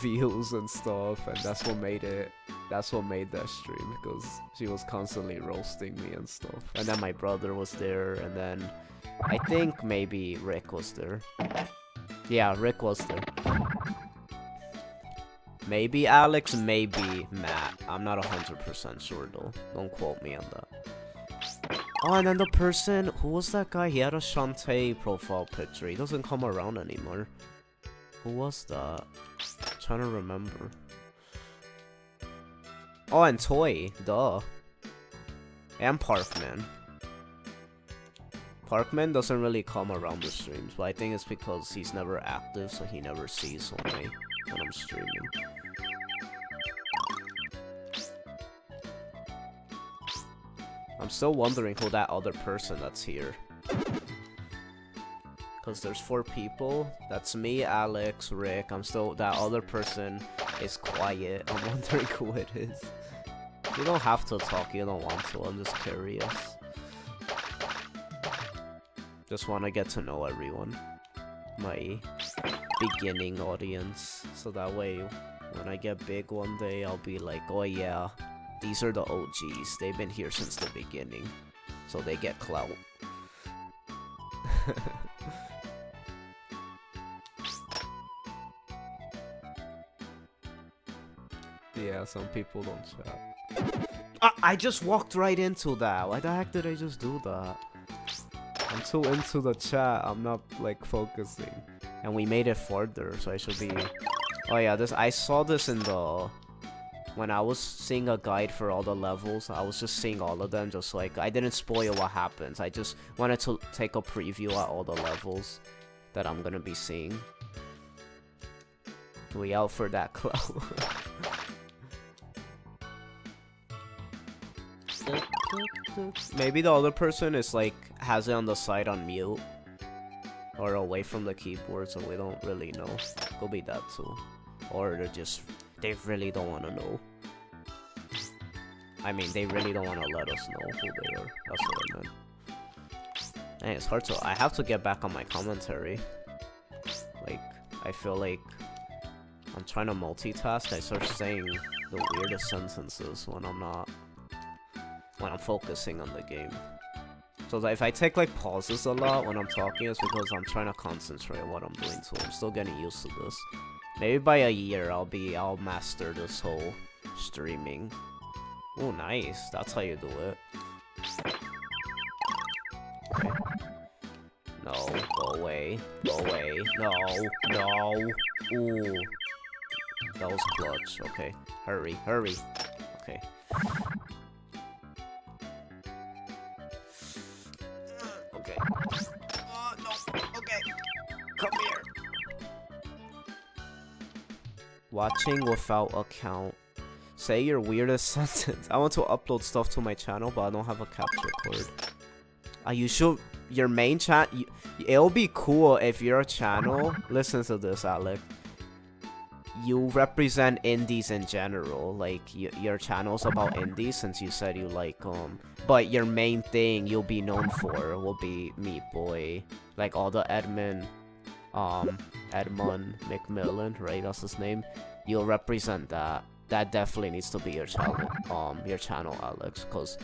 views and stuff, and that's what made that stream, because she was constantly roasting me and stuff. And then my brother was there, and then I think maybe Rick was there. Yeah, Rick was there. Maybe Alex, maybe Matt. I'm not 100% sure though. Don't quote me on that. Oh, and then the person, who was that guy? He had a Shantae profile picture. He doesn't come around anymore. Who was that? I'm trying to remember. Oh, and Toy, duh. And Parkman. Parkman doesn't really come around the streams, but I think it's because he's never active, so he never sees when I'm streaming. I'm still wondering who that other person that's here. Because there's 4 people. That's me, Alex, Rick. That other person is quiet. I'm wondering who it is. You don't have to talk, you don't want to. I'm just curious. Just want to get to know everyone. My beginning audience. So that way, when I get big one day, I'll be like, oh yeah, these are the OGs. They've been here since the beginning. So they get clout. Yeah, some people don't chat. I just walked right into that. Why the heck did I just do that? I'm too into the chat. I'm not like focusing. And we made it further, so I should be. Oh yeah, I saw this in the. When I was seeing a guide for all the levels, I was just seeing all of them, just like I didn't spoil what happens. I just wanted to take a preview at all the levels that I'm gonna be seeing. We out for that clout. Maybe the other person is like has it on the side on mute or away from the keyboard, so we don't really know. Could be that too, or they really don't want to know. I mean, they really don't want to let us know who they are. That's what I meant. Dang, it's hard to. I have to get back on my commentary. Like, I feel like I'm trying to multitask. I start saying the weirdest sentences when I'm not. When I'm focusing on the game. So if I take like pauses a lot when I'm talking, it's because I'm trying to concentrate on what I'm doing too. I'm still getting used to this. Maybe by a year I'll master this whole streaming. Oh, nice. That's how you do it. Okay. No, go away. Go away. No, no. Ooh. That was clutch. Okay. Hurry, hurry. Okay. Okay. No. Okay. Come here. Watching without account. Say your weirdest sentence. I want to upload stuff to my channel, but I don't have a capture card. You should. Your main chat. It'll be cool if your channel. Listen to this, Alec. You represent indies in general. Like your channel's about indies, since you said you like But your main thing you'll be known for will be Meat Boy, like all the Edmund McMillan, right? That's his name. You'll represent that. That definitely needs to be your channel, Alex, because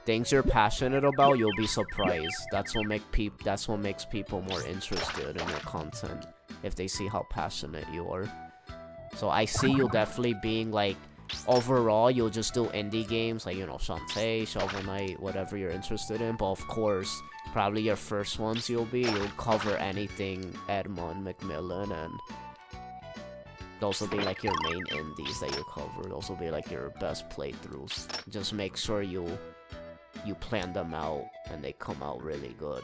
things you're passionate about, you'll be surprised. That's what makes people more interested in your content, if they see how passionate you are. So I see you definitely being like, overall, you'll just do indie games like, you know, Shantae, Shovel Knight, whatever you're interested in. But of course, probably your first ones you'll cover anything Edmund McMillan, and those will be like your main indies that you cover. Those will be like your best playthroughs. Just make sure you plan them out and they come out really good.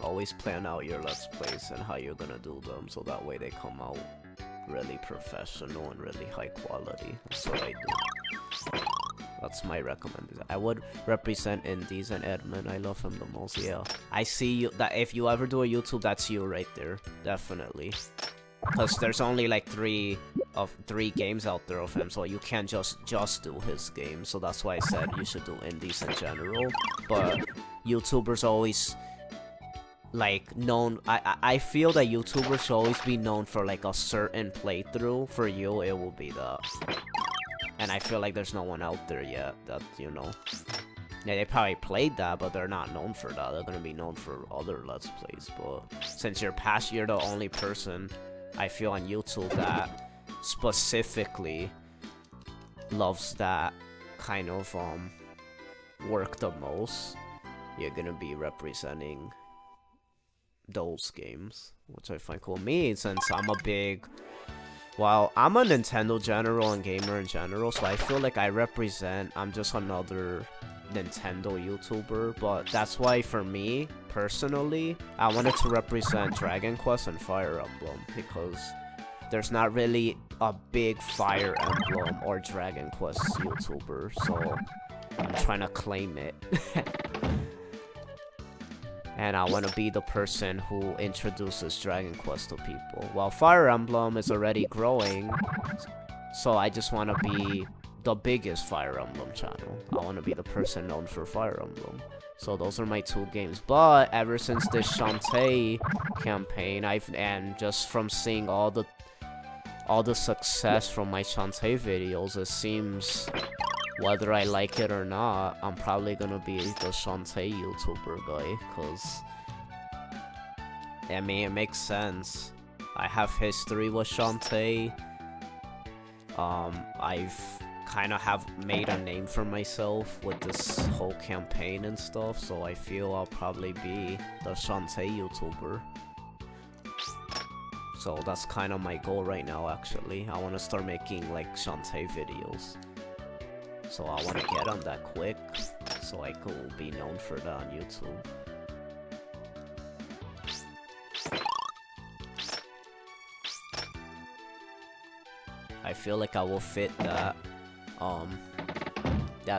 Always plan out your Let's Plays and how you're gonna do them, so that way they come out really professional and really high quality. That's what I do. That's my recommendation. I would represent indies and Edmund. I love him the most. Yeah, I see you. That if you ever do a YouTube, that's you right there, definitely. Because there's only like three games out there of him, so you can't just do his game. So that's why I said you should do indies in general. But YouTubers always like known. I feel that YouTubers should always be known for like a certain playthrough. For you, it will be that. And I feel like there's no one out there yet that, you know. Yeah, they probably played that, but they're not known for that. They're gonna be known for other Let's Plays. But since you're the only person I feel on YouTube that specifically loves that kind of work the most, you're gonna be representing those games, which I find cool. Me, since I'm a Nintendo general and gamer in general, so I feel like I'm just another Nintendo YouTuber, but that's why for me, personally, I wanted to represent Dragon Quest and Fire Emblem, because there's not really a big Fire Emblem or Dragon Quest YouTuber, so I'm trying to claim it. And I want to be the person who introduces Dragon Quest to people. While Fire Emblem is already growing, so I just want to be the biggest Fire Emblem channel. I want to be the person known for Fire Emblem. So those are my two games. But ever since this Shantae campaign, and just from seeing all the success from my Shantae videos, it seems, whether I like it or not, I'm probably gonna be the Shantae YouTuber guy, because I mean, it makes sense. I have history with Shantae. I've kind of made a name for myself with this whole campaign and stuff, so I feel I'll probably be the Shantae YouTuber. So that's kind of my goal right now, actually. I want to start making like Shantae videos. So I want to get on that quick, so I could be known for that on YouTube. I feel like I will fit that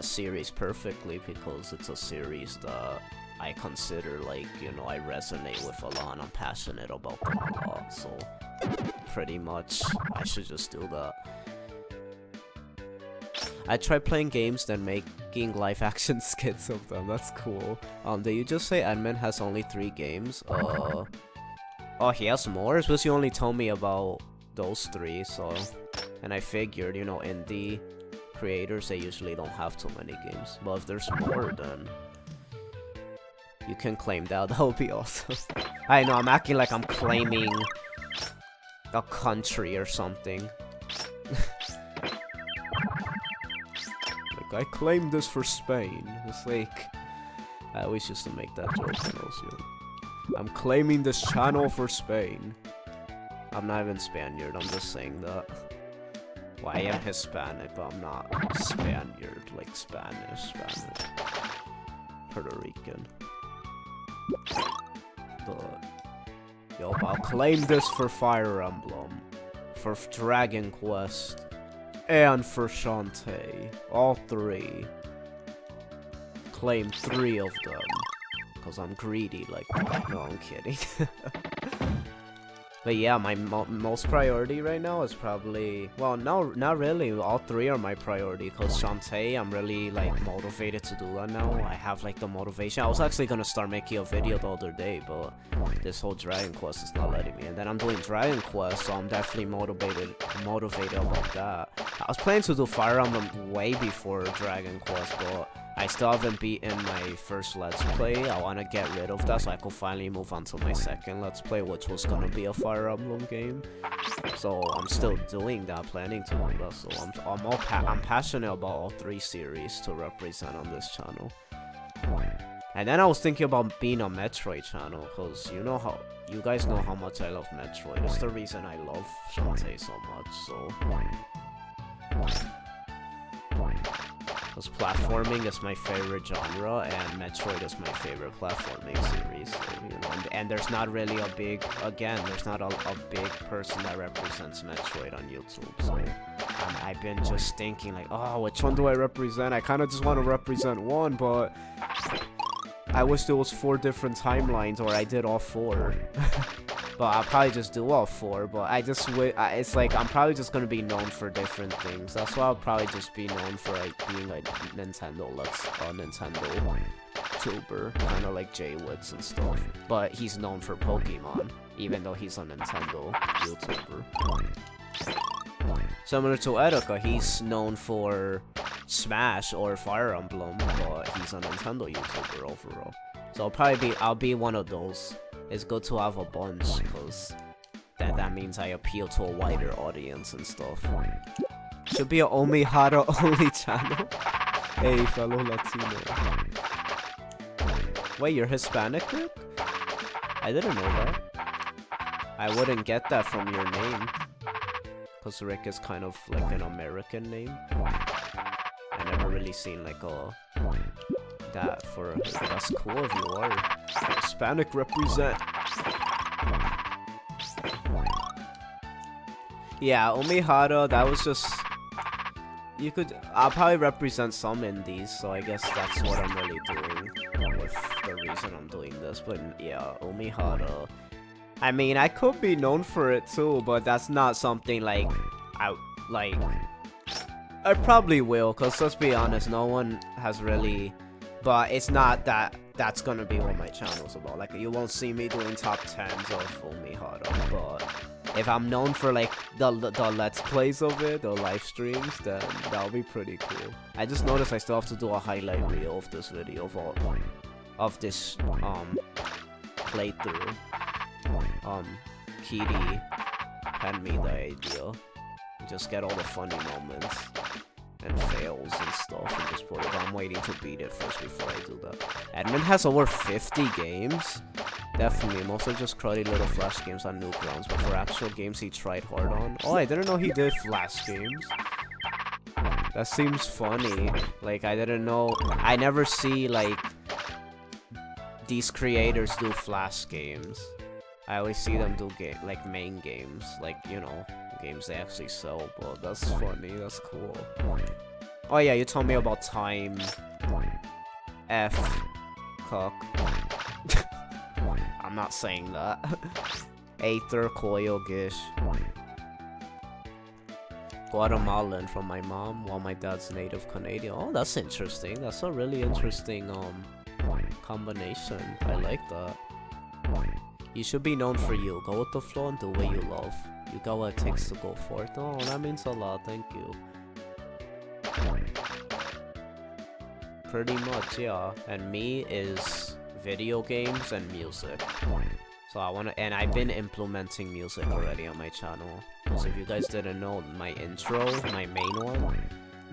series perfectly, because it's a series that I consider, like, you know, I resonate with a lot and I'm passionate about them a lot, so pretty much I should just do that. I tried playing games then making live action skits of them. That's cool. Did you just say Edmund has only 3 games? Oh, he has more? It's because you only told me about those 3, so... And I figured, you know, indie creators, they usually don't have too many games. But if there's more, then... you can claim that. That would be awesome. I know, I'm acting like I'm claiming a country or something. I claim this for Spain. It's like, I always used to make that joke when I was young. I'm claiming this channel for Spain. I'm not even Spaniard, I'm just saying that. Well, I am Hispanic, but I'm not Spaniard, like Spanish. Puerto Rican. But, yo, I'll claim this for Fire Emblem, for Dragon Quest, and for Shantae. All 3. claim 3 of them. Because I'm greedy like that. No, I'm kidding. But yeah, my most priority right now is probably... Well, no, not really. All 3 are my priority. Because Shantae, I'm really, like, motivated to do that now. I have, like, the motivation. I was actually gonna start making a video the other day, but this whole Dragon Quest is not letting me. And then I'm doing Dragon Quest, so I'm definitely motivated about that. I was planning to do Fire Emblem way before Dragon Quest, but I still haven't beaten my first Let's Play. I want to get rid of that so I could finally move on to my second Let's Play, which was gonna be a Fire Emblem game. So I'm still doing that, planning to do that. So I'm passionate about all 3 series to represent on this channel. And then I was thinking about being a Metroid channel, because you guys know how much I love Metroid. It's the reason I love Shantae so much. So. Because platforming is my favorite genre, and Metroid is my favorite platforming series. So, and there's not really a big, there's not a big person that represents Metroid on YouTube. So I've been just thinking like, oh, which one do I represent? I kind of just want to represent one, but I wish there was 4 different timelines, or I did all 4. But I'll probably just do all 4, but it's like, I'm probably just gonna be known for different things. That's why I'll probably just be known for, like, being, like, Nintendo tuber, kind of like J-Wits and stuff. But he's known for Pokemon, even though he's a Nintendo YouTuber. Similar to Erika, he's known for Smash or Fire Emblem, but he's a Nintendo YouTuber overall. So I'll be one of those. It's good to have a bunch, because that means I appeal to a wider audience and stuff. Should be a Umihara only channel. Hey, fellow Latino. Wait, you're Hispanic, Rick? I didn't know that. I wouldn't get that from your name, because Rick is kind of like an American name. I never really seen like that for a... That's cool if you are. Hispanic represent. Yeah, Umihara, that was just... I'll probably represent some indies, so I guess that's what I'm really doing with the reason I'm doing this. But yeah, Umihara. I mean, I could be known for it too, but that's not something like... I probably will, because let's be honest, no one has really... But it's not that's gonna be what my channel's about. Like, you won't see me doing top 10s of Umihara, but if I'm known for like the Let's Plays of it, the live streams, then that'll be pretty cool. I just noticed I still have to do a highlight reel of this video of this playthrough. Kitty had me the idea. Just get all the funny moments and fails and stuff and just put it. I'm waiting to beat it first before I do that. Edmund has over 50 games. Definitely, mostly just cruddy little Flash games on Newgrounds, but for actual games he tried hard on. Oh, I didn't know he did Flash games. That seems funny. Like, I didn't know. I never see, like, these creators do Flash games. I always see them do like main games, like, you know, games they actually sell, but that's funny, that's cool. Oh yeah, you told me about Time F Cook. I'm not saying that. Aether Coil Gish. Guatemalan from my mom, while my dad's native Canadian. Oh, that's interesting. That's a really interesting combination. I like that. You should be known for you. Go with the flow and do what you love. You got what it takes to go forth. Oh, that means a lot. Thank you. Pretty much, yeah. And me is video games and music. So I wanna, and I've been implementing music already on my channel. Because if you guys didn't know, my intro, my main one,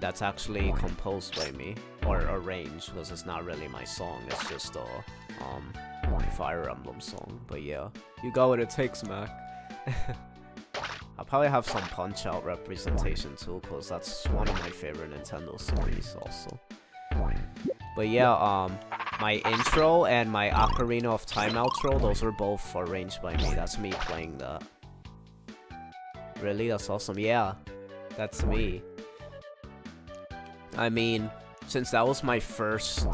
that's actually composed by me or arranged, because it's not really my song. It's just a Fire Emblem song. But yeah, you got what it takes, Mac. I'll probably have some Punch-Out representation too, because that's one of my favorite Nintendo series also. But yeah, my intro and my Ocarina of Time outro, those were both arranged by me. That's me playing that. Really? That's awesome. Yeah, that's me. I mean, since that was my first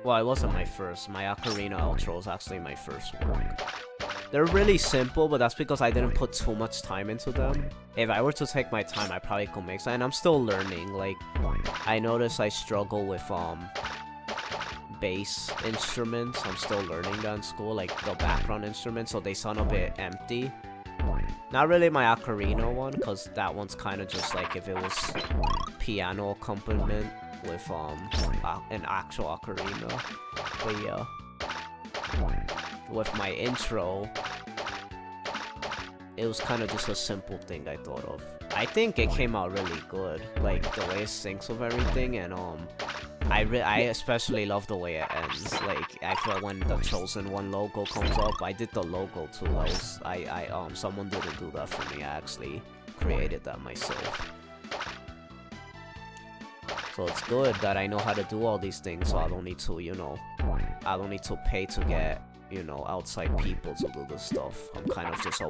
Well, it wasn't my first. My Ocarina outro was actually my first work. They're really simple, but that's because I didn't put too much time into them. If I were to take my time, I probably could make some. And I'm still learning. Like, I notice I struggle with bass instruments. I'm still learning that in school, like the background instruments, so they sound a bit empty. Not really my Ocarina one, because that one's kind of just like if it was piano accompaniment with an actual ocarina. But yeah, with my intro, it was kind of just a simple thing I thought of. I think it came out really good, like the way it syncs with everything, and I especially love the way it ends. Like, I feel when the Chosen One logo comes up, I did the logo too. Someone didn't do that for me. I actually created that myself. So it's good that I know how to do all these things, so I don't need to, you know, I don't need to pay to get, you know, outside people to do this stuff. I'm kind of just a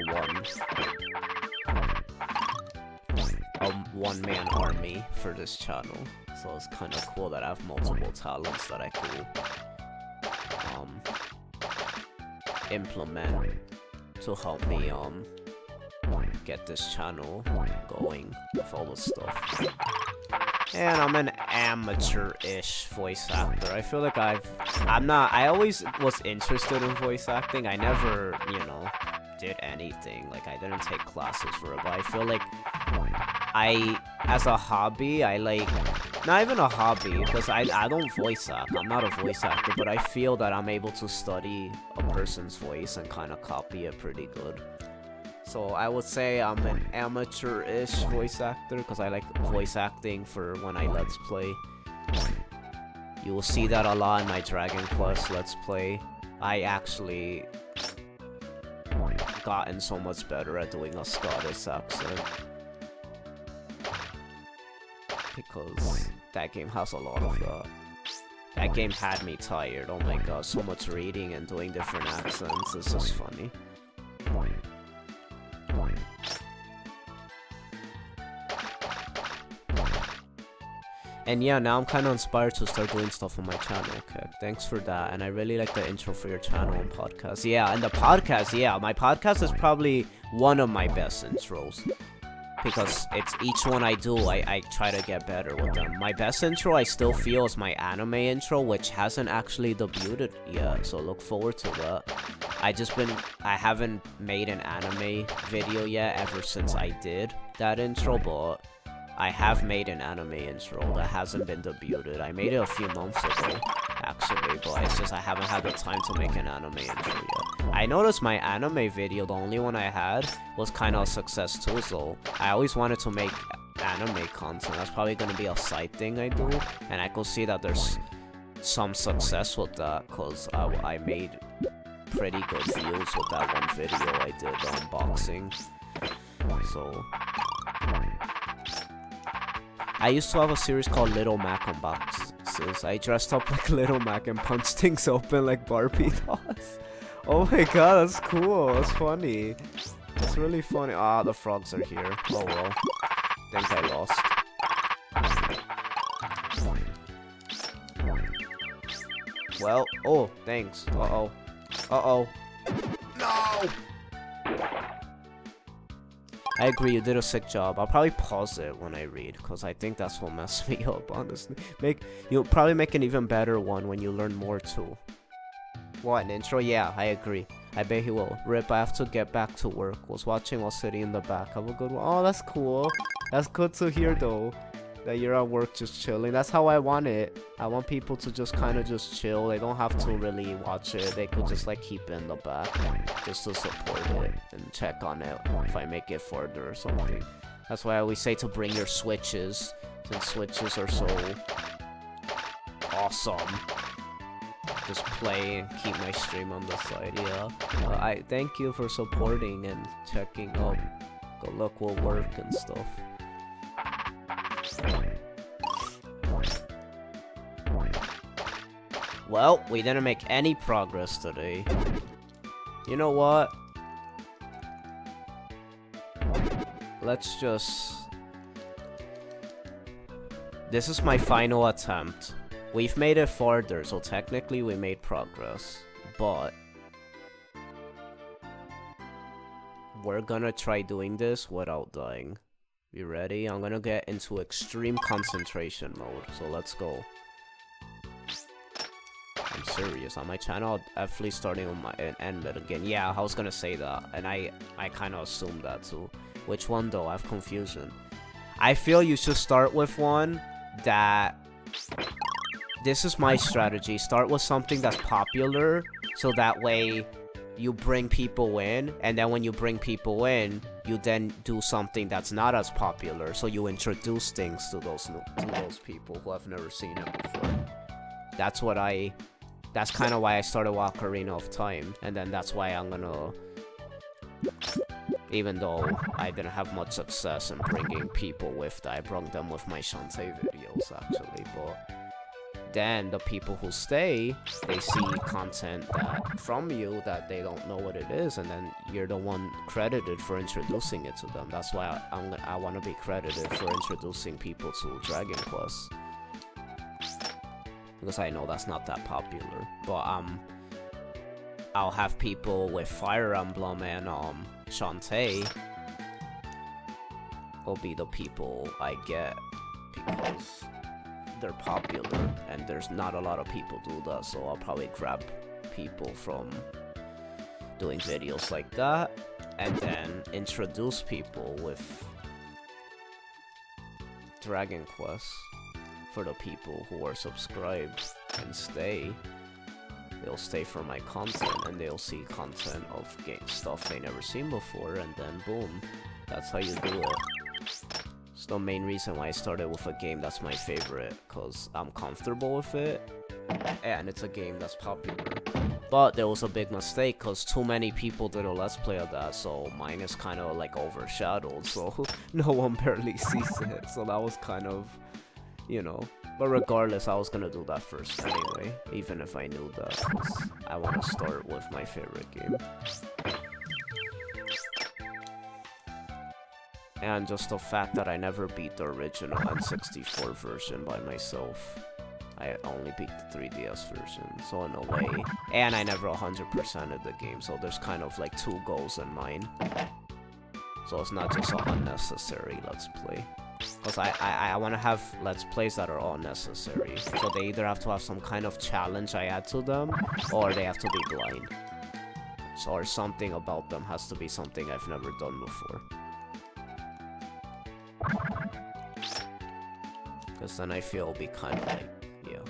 one-man army for this channel. So it's kind of cool that I have multiple talents that I could implement to help me get this channel going with all this stuff. And I'm an amateur-ish voice actor. I feel like I always was interested in voice acting. I never, you know, did anything. Like, I didn't take classes for it, but I feel like as a hobby, not even a hobby, because I don't voice act. I'm not a voice actor, but I feel that I'm able to study a person's voice and kind of copy it pretty good. So I would say I'm an amateur-ish voice actor, because I like voice acting for when I Let's Play. You will see that a lot in my Dragon Quest Let's Play. I actually gotten so much better at doing a Scottish accent, because that game has a lot of that. That game had me tired. Oh my god, so much reading and doing different accents. It's just funny. And yeah, now I'm kind of inspired to start doing stuff on my channel. Okay, thanks for that. And I really like the intro for your channel and podcast. Yeah, and the podcast, yeah, my podcast is probably one of my best intros, because it's each one I do, I try to get better with them. My best intro I still feel is my anime intro, which hasn't actually debuted yet, so look forward to that. I haven't made an anime video yet ever since I did that intro, but I have made an anime intro that hasn't been debuted. I made it a few months ago, actually, but it's just I haven't had the time to make an anime intro yet. I noticed my anime video, the only one I had, was kind of a success too, so I always wanted to make anime content. That's probably going to be a side thing I do, and I could see that there's some success with that, because I made pretty good views with that one video I did, the unboxing. So I used to have a series called Little Mac Unboxes. I dressed up like Little Mac and punched things open like Barbie dolls. Oh my god, that's cool. That's funny. That's really funny. Ah, the frogs are here. Oh well. Think I lost. Well, oh, thanks. Uh-oh. Uh-oh. No! I agree, you did a sick job. I'll probably pause it when I read, because I think that's what messed me up, honestly. You'll probably make an even better one when you learn more, too. What, an intro? Yeah, I agree. I bet he will. Rip, I have to get back to work. Was watching while sitting in the back. Have a good one. Oh, that's cool. That's good to hear, though, that you're at work just chilling. That's how I want it. I want people to just kind of just chill. They don't have to really watch it. They could just like keep it in the back just to support it and check on it if I make it further or something. That's why I always say to bring your Switches, since Switches are so awesome. Just play and keep my stream on the side, yeah. I thank you for supporting and checking up. Good luck will work and stuff. Well, we didn't make any progress today. You know what? Let's just... This is my final attempt we've made it farther, so technically we made progress, but we're gonna try doing this without dying. You ready? I'm gonna get into extreme concentration mode, so let's go. I'm serious. On my channel, definitely starting on my end mid again. Yeah, I was gonna say that, and I kind of assumed that too. Which one though? I have confusion. I feel you should start with one that... This is my strategy. Start with something that's popular, so that way you bring people in, and then when you bring people in, you then do something that's not as popular, so you introduce things to those people who have never seen it before. That's kind of why I started Ocarina of Time, and then that's why I'm gonna... Even though I didn't have much success in bringing people with that, I brought them with my Shantae videos, actually, but... Then the people who stay, they see content from you that they don't know what it is, and then you're the one credited for introducing it to them. That's why I want to be credited for introducing people to Dragon Quest, because I know that's not that popular. But I'll have people with Fire Emblem and Shantae will be the people I get because they're popular, and there's not a lot of people do that, so I'll probably grab people from doing videos like that, and then introduce people with Dragon Quest for the people who are subscribed and stay. They'll stay for my content, and they'll see content of game stuff they never seen before, and then boom, that's how you do it. It's the main reason why I started with a game that's my favorite, because I'm comfortable with it, and it's a game that's popular. But there was a big mistake, because too many people did a Let's Play of that, so mine is kind of like overshadowed, so no one barely sees it, so that was kind of, you know. But regardless, I was gonna do that first anyway, even if I knew that, 'cause I want to start with my favorite game. And just the fact that I never beat the original N64 version by myself. I only beat the 3DS version, so in a way. And I never 100%ed the game, so there's kind of like two goals in mind. So it's not just an unnecessary Let's Play. Because I want to have Let's Plays that are unnecessary. So they either have to have some kind of challenge I add to them, or they have to be blind. So, or something about them has to be something I've never done before. Because then I feel it'll be kind of like, yeah,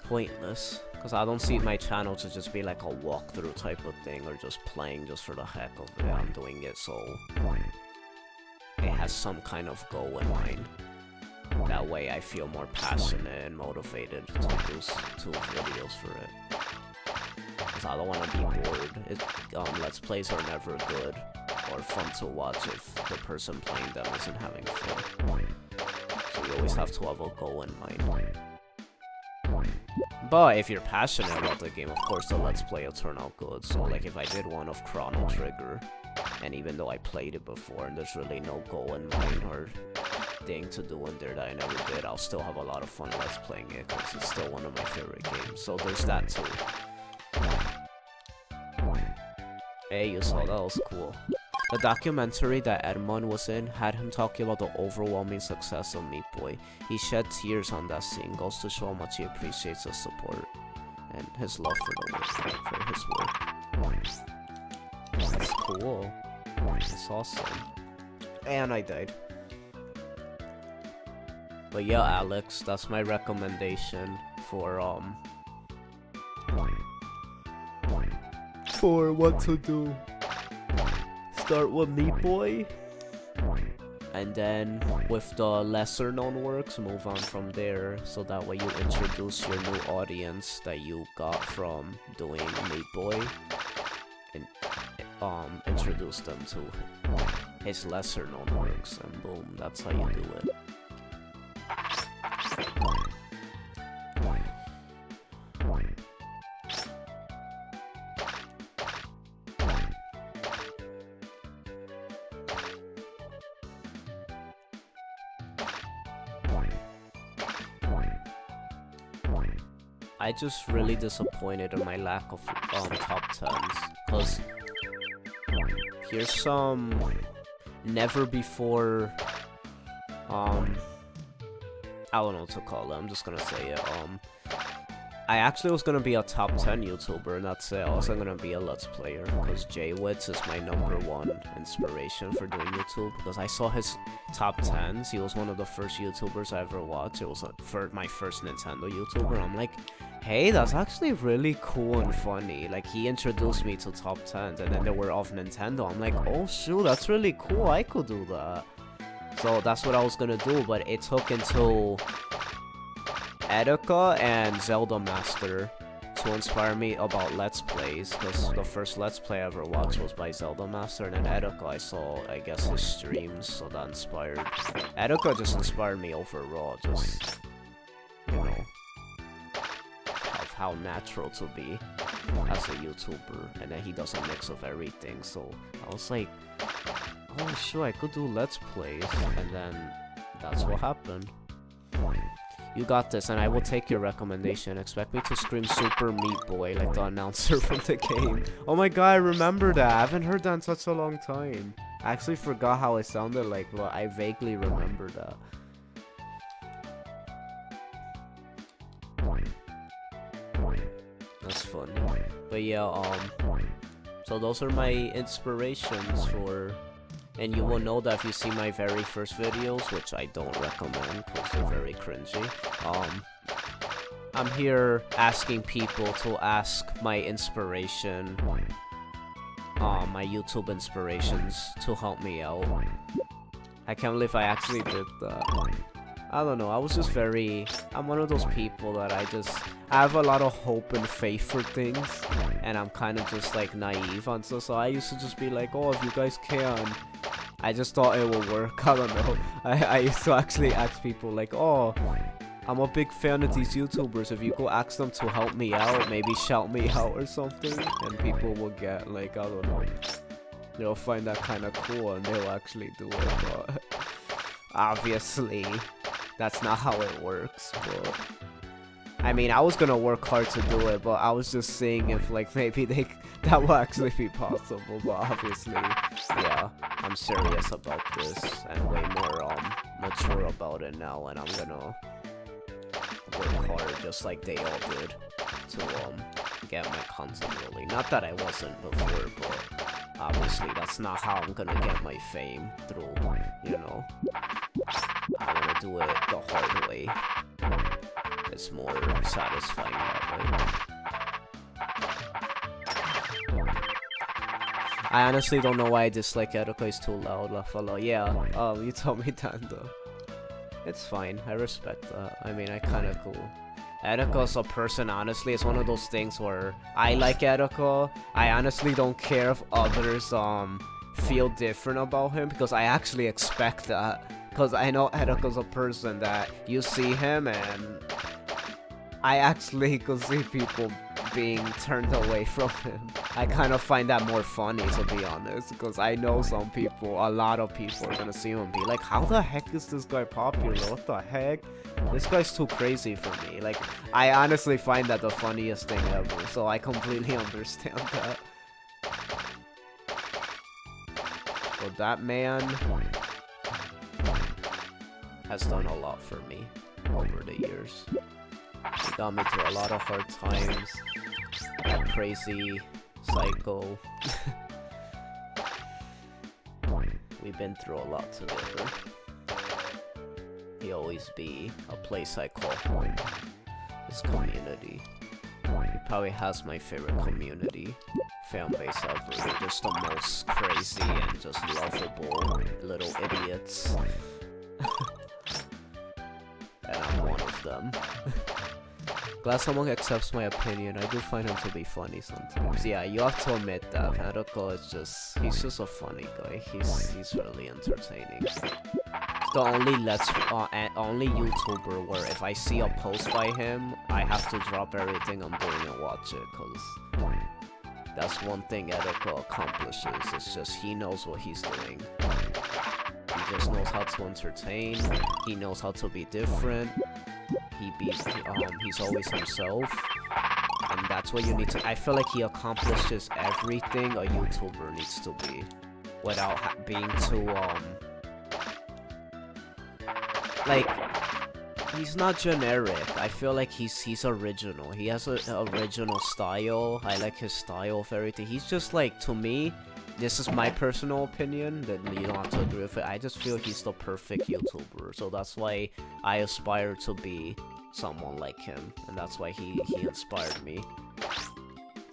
pointless. Because I don't see my channel to just be like a walkthrough type of thing, or just playing just for the heck of it. I'm doing it so it has some kind of goal in mind. That way I feel more passionate and motivated to do videos for it. Because I don't want to be bored. Let's Plays are never good or fun to watch if the person playing them isn't having fun. So you always have to have a goal in mind. But if you're passionate about the game, of course the Let's Play will turn out good. So like if I did one of Chrono Trigger, and even though I played it before and there's really no goal in mind or thing to do in there that I never did, I'll still have a lot of fun Let's Playing it because it's still one of my favorite games. So there's that too. Hey, you saw that? Was cool. The documentary that Edmund was in had him talking about the overwhelming success of Meat Boy. He shed tears on that scene, goes to show how much he appreciates the support and his love for his work. That's cool. That's awesome. And I died. But yeah, Alex, that's my recommendation for what to do. Start with Meat Boy, and then with the lesser known works, move on from there, so that way you introduce your new audience that you got from doing Meat Boy, and introduce them to his lesser known works, and boom, that's how you do it. I just really disappointed in my lack of top 10s. Cause here's some never before I don't know what to call it. I'm just gonna say it. I actually was gonna be a top 10 YouTuber, and that's it. I wasn't gonna be a Let's Player, because Jwitz is my #1 inspiration for doing YouTube, because I saw his top 10s. He was one of the first YouTubers I ever watched. It was my first Nintendo YouTuber. I'm like, hey, that's actually really cool and funny. Like, he introduced me to top 10s, and then they were off Nintendo. I'm like, oh shoot, that's really cool. I could do that. So that's what I was gonna do, but it took until Etika and Zelda Master to inspire me about Let's Plays, because the first Let's Play I ever watched was by Zelda Master, and then Etika I saw, I guess, his streams, so that inspired. Etika just inspired me overall, just, you know, of how natural to be as a YouTuber, and then he does a mix of everything, so I was like, oh sure, I could do Let's Plays, and then that's what happened. You got this, and I will take your recommendation. Expect me to scream Super Meat Boy like the announcer from the game. Oh my god, I remember that. I haven't heard that in such a long time. I actually forgot how it sounded like, but I vaguely remember that. That's funny. But yeah, so those are my inspirations for... And you will know that if you see my very first videos, which I don't recommend because they're very cringy. I'm here asking people to ask my inspiration, my YouTube inspirations to help me out. I can't believe I actually did that. I don't know, I was just I'm one of those people that I have a lot of hope and faith for things, and I'm kind of just like naive on stuff, so I used to just be like, oh, if you guys can. I just thought it would work, I don't know. I used to actually ask people like, oh, I'm a big fan of these YouTubers, if you go ask them to help me out, maybe shout me out or something, and people will get like, I don't know, they'll find that kind of cool and they'll actually do it, but obviously that's not how it works. But I mean, I was gonna work hard to do it, but I was just seeing if like maybe that will actually be possible, but obviously, yeah, I'm serious about this and way more mature about it now, and I'm gonna work hard just like they all did to get my content really. Not that I wasn't before, but obviously that's not how I'm gonna get my fame through, you know. I wanna do it the hard way. It's more satisfying that way. I honestly don't know why I dislike Etika. Is too loud, la follow. Yeah, you told me that though. It's fine, I respect that. I mean, I kinda cool. Etika's a person, honestly, it's one of those things where I like Etika. I honestly don't care if others feel different about him, because I actually expect that. Because I know Etika's a person that you see him and I actually could see people being turned away from him. I kind of find that more funny, to be honest, because I know some people, a lot of people are gonna see him and be like, how the heck is this guy popular? What the heck? This guy's too crazy for me. Like, I honestly find that the funniest thing ever, so I completely understand that. But that man has done a lot for me over the years. He got me through a lot of hard times. That crazy psycho. We've been through a lot together. He'll always be a place I call home. This community. He probably has my favorite community. Fan base ever. They're just the most crazy and just lovable little idiots. And I'm one of them. Glad someone accepts my opinion. I do find him to be funny sometimes. Yeah, you have to admit that Etika is just, he's just a funny guy. He's really entertaining. It's the only only YouTuber where if I see a post by him, I have to drop everything I'm doing and watch it, cause that's one thing Etika accomplishes. It's just he knows what he's doing. He just knows how to entertain. He knows how to be different. He's always himself. And that's what you need to... I feel like he accomplishes everything a YouTuber needs to be. Without being too, like, he's not generic. I feel like he's original. He has an original style. I like his style of everything. He's just like, to me, this is my personal opinion, that you don't have to agree with it. I just feel he's the perfect YouTuber. So that's why I aspire to be someone like him. And that's why he inspired me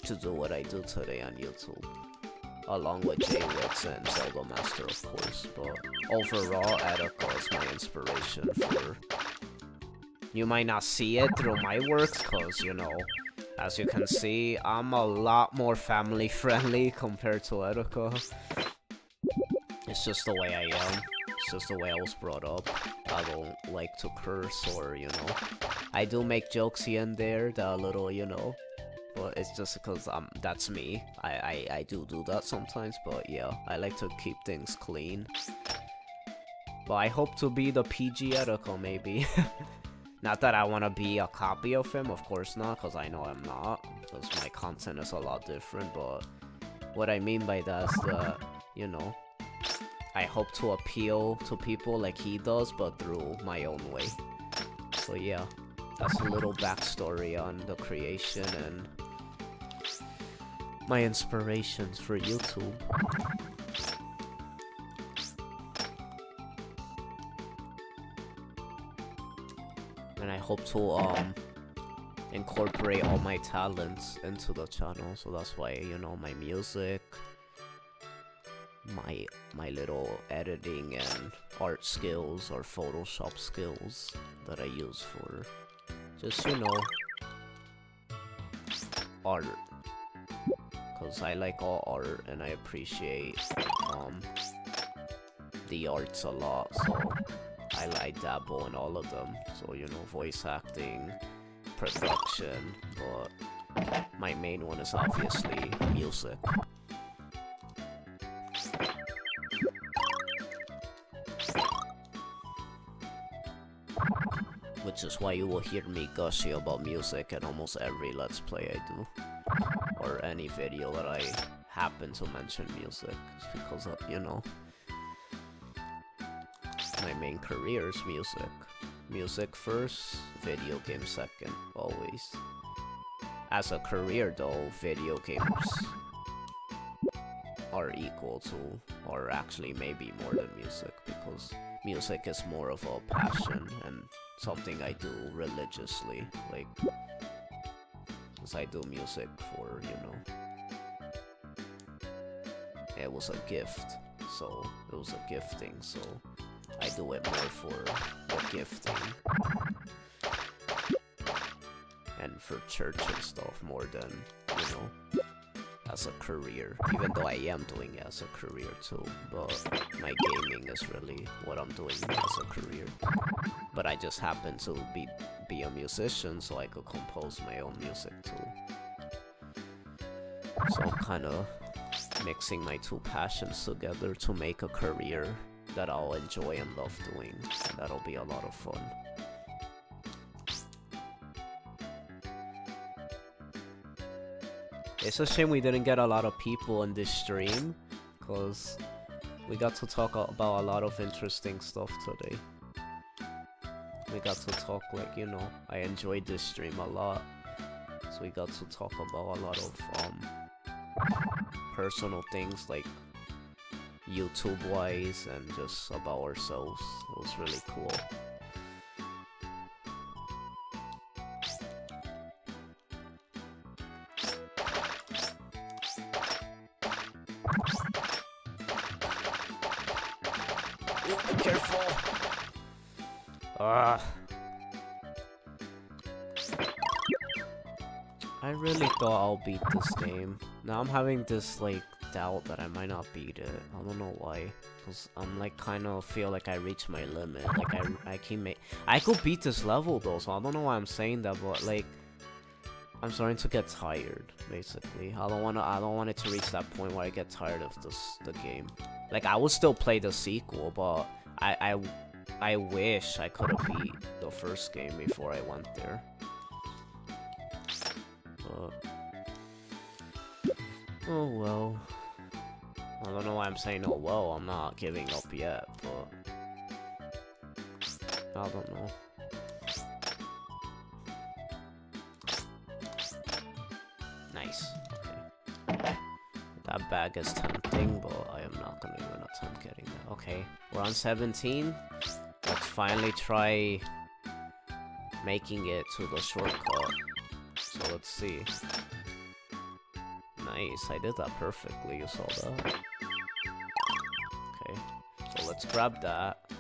to do what I do today on YouTube. Along with J-Wits and Zelda Master, of course. But overall, Etika is my inspiration for... You might not see it through my works, because, you know, as you can see, I'm a lot more family-friendly compared to Etika. It's just the way I am. It's just the way I was brought up. I don't like to curse or, you know... I do make jokes here and there that are a little, you know... But it's just because that's me. I do that sometimes, but yeah, I like to keep things clean. But I hope to be the PG Etika, maybe. Not that I want to be a copy of him, of course not, because I know I'm not. Because my content is a lot different, but what I mean by that is that, you know, I hope to appeal to people like he does, but through my own way. So yeah, that's a little backstory on the creation and my inspirations for YouTube. And I hope to incorporate all my talents into the channel, so that's why, you know, my music, my little editing and art skills or Photoshop skills that I use for just, you know, art. Because I like all art and I appreciate the arts a lot, so I dabble in all of them. So, you know, voice acting, production, but my main one is obviously music. Which is why you will hear me gushing about music in almost every Let's Play I do. Or any video that I happen to mention music. It's because of, you know, my main career is music. Music first, video game second, always. As a career though, video games are equal to, or actually maybe more than music, because music is more of a passion and something I do religiously, like, because I do music for, you know, it was a gift, so it was a gifting, so I do it more for the gifting and for church and stuff more than, you know, as a career, even though I am doing it as a career too, but my gaming is really what I'm doing as a career. But I just happen to be a musician, so I could compose my own music too. So I'm kind of mixing my two passions together to make a career that I'll enjoy and love doing, and that'll be a lot of fun. It's a shame we didn't get a lot of people in this stream, because we got to talk about a lot of interesting stuff today. We got to talk, like, you know, I enjoyed this stream a lot, so we got to talk about a lot of personal things, like YouTube wise, and just about ourselves. It was really cool. Ooh, careful! I really thought I'll beat this game. Now I'm having this, like, doubt that I might not beat it. I don't know why. Because I'm, like, kind of feel like I reached my limit. Like, I could beat this level, though, so I don't know why I'm saying that, but, like, I'm starting to get tired, basically. I don't want it to reach that point where I get tired of the game. Like, I would still play the sequel, but I, I wish I could have beat the first game before I went there. Oh well. I don't know why I'm saying oh well. I'm not giving up yet, but I don't know. Nice. Okay. That bag is tempting, but I am not gonna even attempt getting that. Okay, we're on 17. Let's finally try making it to the shortcut. So let's see. Nice, I did that perfectly, you saw that. Okay, so let's grab that.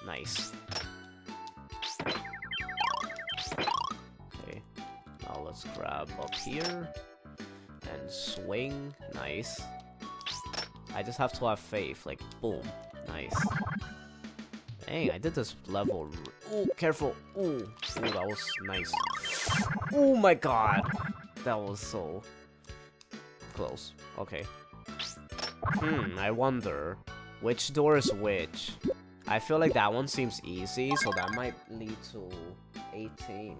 Nice. Okay, now let's grab up here and swing. Nice. I just have to have faith, like, boom. Nice. Dang, I did this level. Ooh, careful. Ooh, that was nice. Oh my god. That was so close. Okay. I wonder which door is which. I feel like that one seems easy, so that might lead to 18.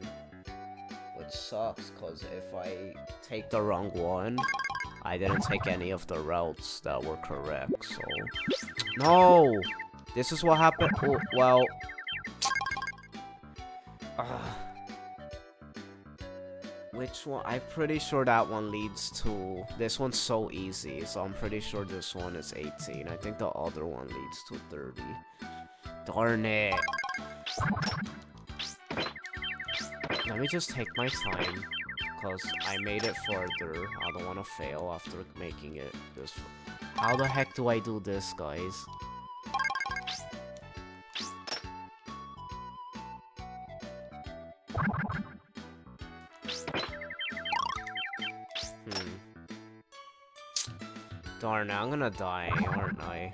Which sucks, because if I take the wrong one, I didn't take any of the routes that were correct, so... No! This is what happened. Oh, well... Which one? I'm pretty sure that one leads to... This one's so easy, so I'm pretty sure this one is 18. I think the other one leads to 30. Darn it! Let me just take my time, because I made it further. I don't want to fail after making it this... How the heck do I do this, guys? Darn it, I'm gonna die, aren't I?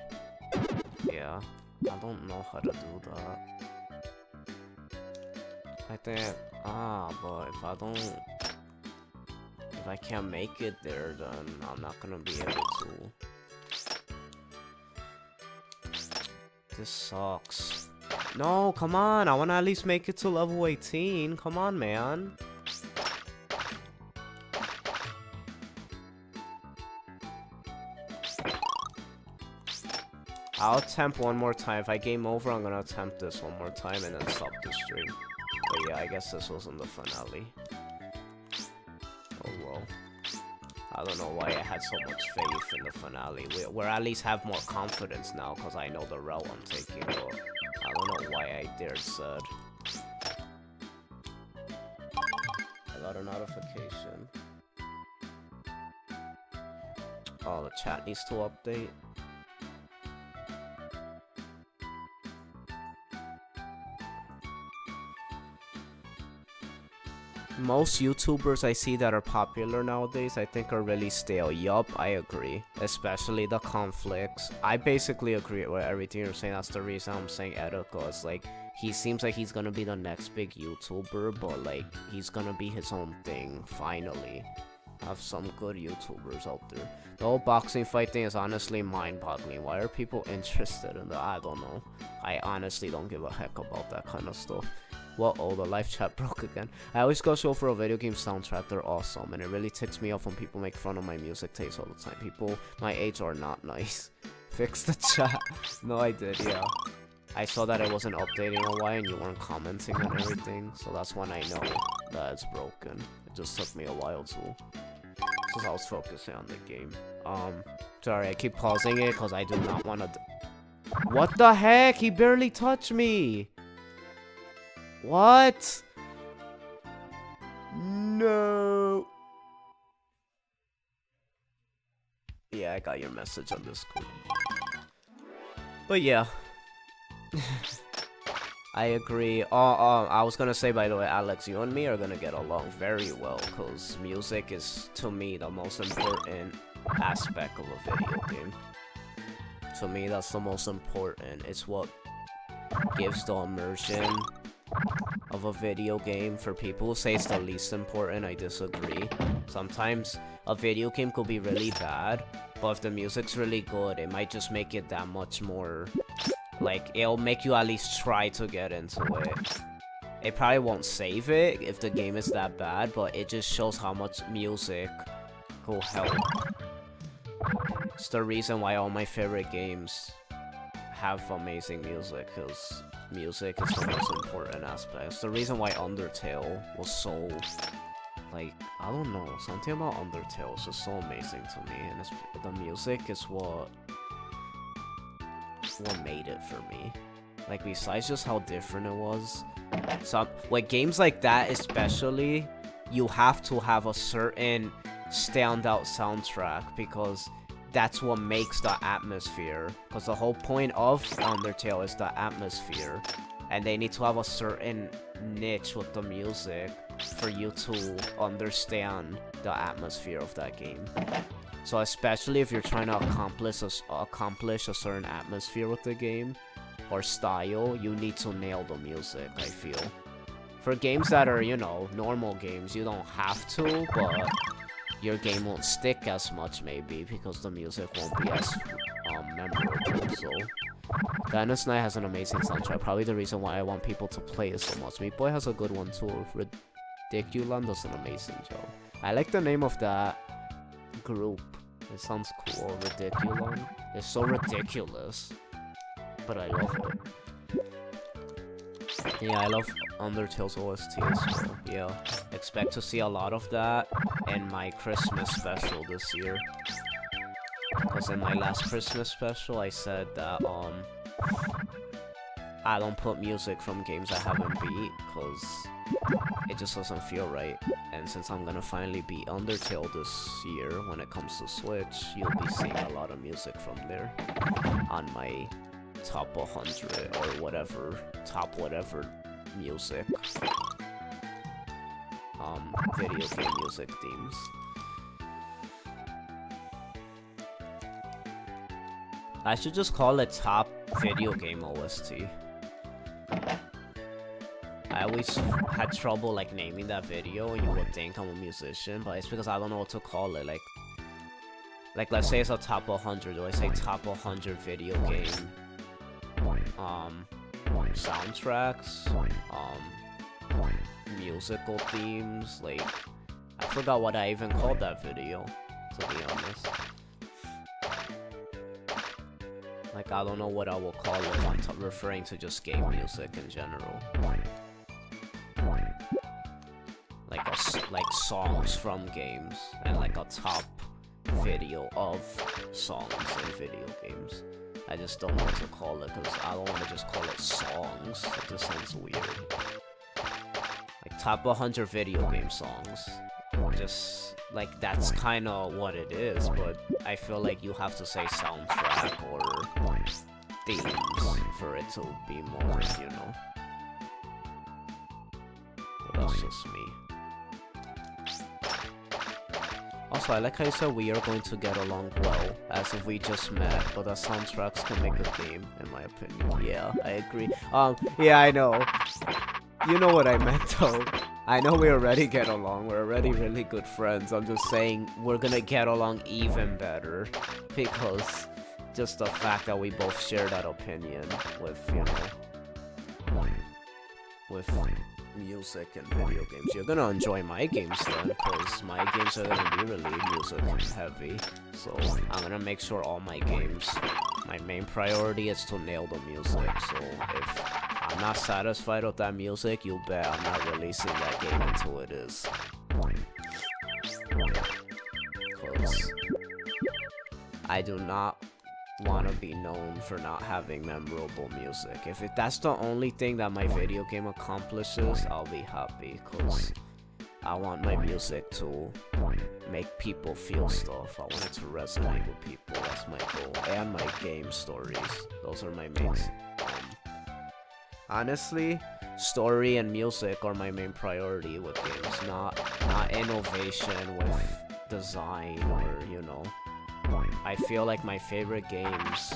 Yeah, I don't know how to do that. I think... but if I don't... If I can't make it there, then I'm not gonna be able to. This sucks. No, come on, I wanna at least make it to level 18. Come on, man. I'll attempt one more time. If I game over, I'm gonna attempt this one more time and then stop the stream. But yeah, I guess this wasn't the finale. Oh well. I don't know why I had so much faith in the finale. We're at least have more confidence now because I know the route I'm taking, but I don't know why I dared said. I got a notification. Oh, the chat needs to update. Most YouTubers I see that are popular nowadays, I think are really stale. Yup, I agree. Especially the conflicts. I basically agree with everything you're saying. That's the reason I'm saying Etika. It's like, he seems like he's gonna be the next big YouTuber, but like, he's gonna be his own thing, finally. Have some good YouTubers out there. The whole boxing fight thing is honestly mind-boggling. Why are people interested in that? I don't know. I honestly don't give a heck about that kind of stuff. Well, oh, the live chat broke again. I always go show for a video game soundtrack. They're awesome, and it really ticks me off when people make fun of my music taste all the time. People my age are not nice. Fix the chat. No, I did, yeah. I saw that it wasn't updating a while, and you weren't commenting on everything, so that's when I know that it's broken. It just took me a while to, since I was focusing on the game. Sorry, I keep pausing it because I do not want to. What the heck? He barely touched me. What? No. Yeah, I got your message on Discord. But yeah. I agree. I was gonna say, by the way, Alex, you and me are gonna get along very well, because music is, to me, the most important aspect of a video game. To me, that's the most important. It's what gives the immersion. of a video game. For people who say it's the least important, I disagree. Sometimes a video game could be really bad, but if the music's really good, it might just make it that much more, like, it'll make you at least try to get into it. It probably won't save it if the game is that bad, but it just shows how much music will help. It's the reason why all my favorite games have amazing music, because music is the most important aspect. It's the reason why Undertale was so, like, I don't know, something about Undertale is just so amazing to me, and the music is what made it for me. Like, besides just how different it was, so with games like that especially, you have to have a certain standout soundtrack, because that's what makes the atmosphere, because the whole point of Undertale is the atmosphere, and they need to have a certain niche with the music for you to understand the atmosphere of that game. So especially if you're trying to accomplish a certain atmosphere with the game or style, you need to nail the music, I feel. For games that are, you know, normal games, you don't have to, but your game won't stick as much, maybe, because the music won't be as memorable. So Dynasty Night has an amazing soundtrack, probably the reason why I want people to play it so much. Meat Boy has a good one too. Ridiculon does an amazing job. I like the name of that group. It sounds cool. Ridiculon. It's so ridiculous, but I love it. Yeah, I love Undertale's OST as well. Yeah, expect to see a lot of that in my Christmas special this year. Because in my last Christmas special, I said that, I don't put music from games I haven't beat, because it just doesn't feel right. And since I'm gonna finally beat Undertale this year, when it comes to Switch, you'll be seeing a lot of music from there on my top 100 or whatever, top whatever music, video game music themes. I should just call it top video game OST. I always had trouble like naming that video. You would think I'm a musician, but it's because I don't know what to call it. Like let's say it's a top 100. Do I say top 100 video game soundtracks, musical themes? Like, I forgot what I even called that video, to be honest. Like, I don't know what I will call it if I'm referring to just game music in general. Like songs from games, and like a top video of songs in video games. I just don't know what to call it, because I don't want to just call it songs. It just sounds weird. Like, top 100 video game songs. Just, like, that's kind of what it is, but I feel like you have to say soundtrack or themes for it to be more, you know. But that's just me. Also, I like how you said we are going to get along well, as if we just met, but the soundtracks can make a game, in my opinion. Yeah, I agree. Yeah, I know. You know what I meant, though. I know we already get along, we're already really good friends. I'm just saying we're gonna get along even better, because just the fact that we both share that opinion with, you know, with music and video games. You're gonna enjoy my games then, because my games are gonna be really music heavy. So I'm gonna make sure all my games, my main priority is to nail the music. So if I'm not satisfied with that music, you bet I'm not releasing that game until it is. Because I do not want to be known for not having memorable music. If that's the only thing that my video game accomplishes, I'll be happy, because I want my music to make people feel stuff. I want it to resonate with people. That's my goal. And my game stories. Those are my main. Honestly, story and music are my main priority with games. Not innovation with design or, you know. I feel like my favorite games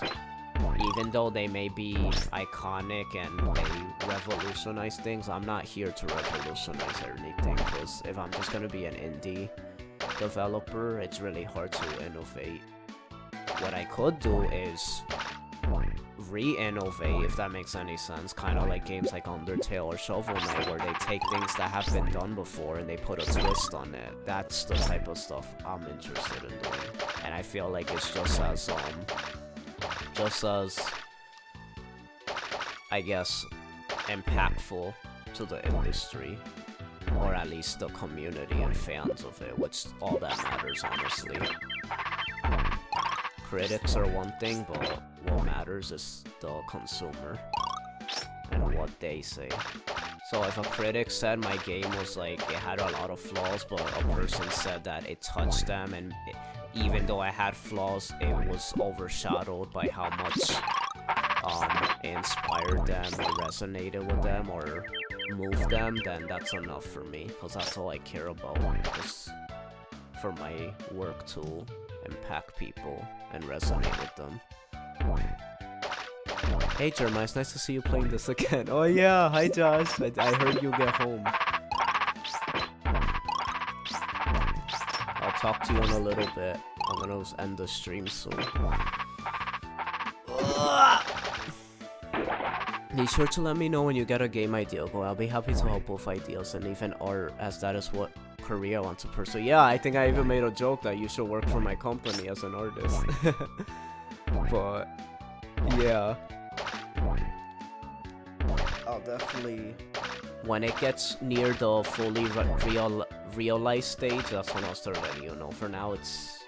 even though they may be iconic and they revolutionize things, I'm not here to revolutionize anything, because if I'm just gonna be an indie developer, it's really hard to innovate. What I could do is re-innovate, if that makes any sense, kind of like games like Undertale or Shovel Knight, where they take things that have been done before and they put a twist on it. That's the type of stuff I'm interested in doing, and I feel like it's just as I guess impactful to the industry, or at least the community and fans of it, which all that matters, honestly. Critics are one thing, but what matters is the consumer and what they say. So if a critic said my game was like, it had a lot of flaws, but a person said that it touched them, and even though I had flaws, it was overshadowed by how much it inspired them or resonated with them or moved them, then that's enough for me, because that's all I care about, is for my work to impact people and resonate with them. Hey Jeremiah, it's nice to see you playing this again. Oh yeah, hi Josh, I heard you get home. I'll talk to you in a little bit. I'm gonna end the stream soon. Be sure to let me know when you get a game idea, but I'll be happy to help with ideas and even art, as that is what career I want to pursue. Yeah, I think I even made a joke that you should work for my company as an artist. But yeah, I'll definitely, when it gets near the fully realized stage, that's when I'll start letting you know. For now, it's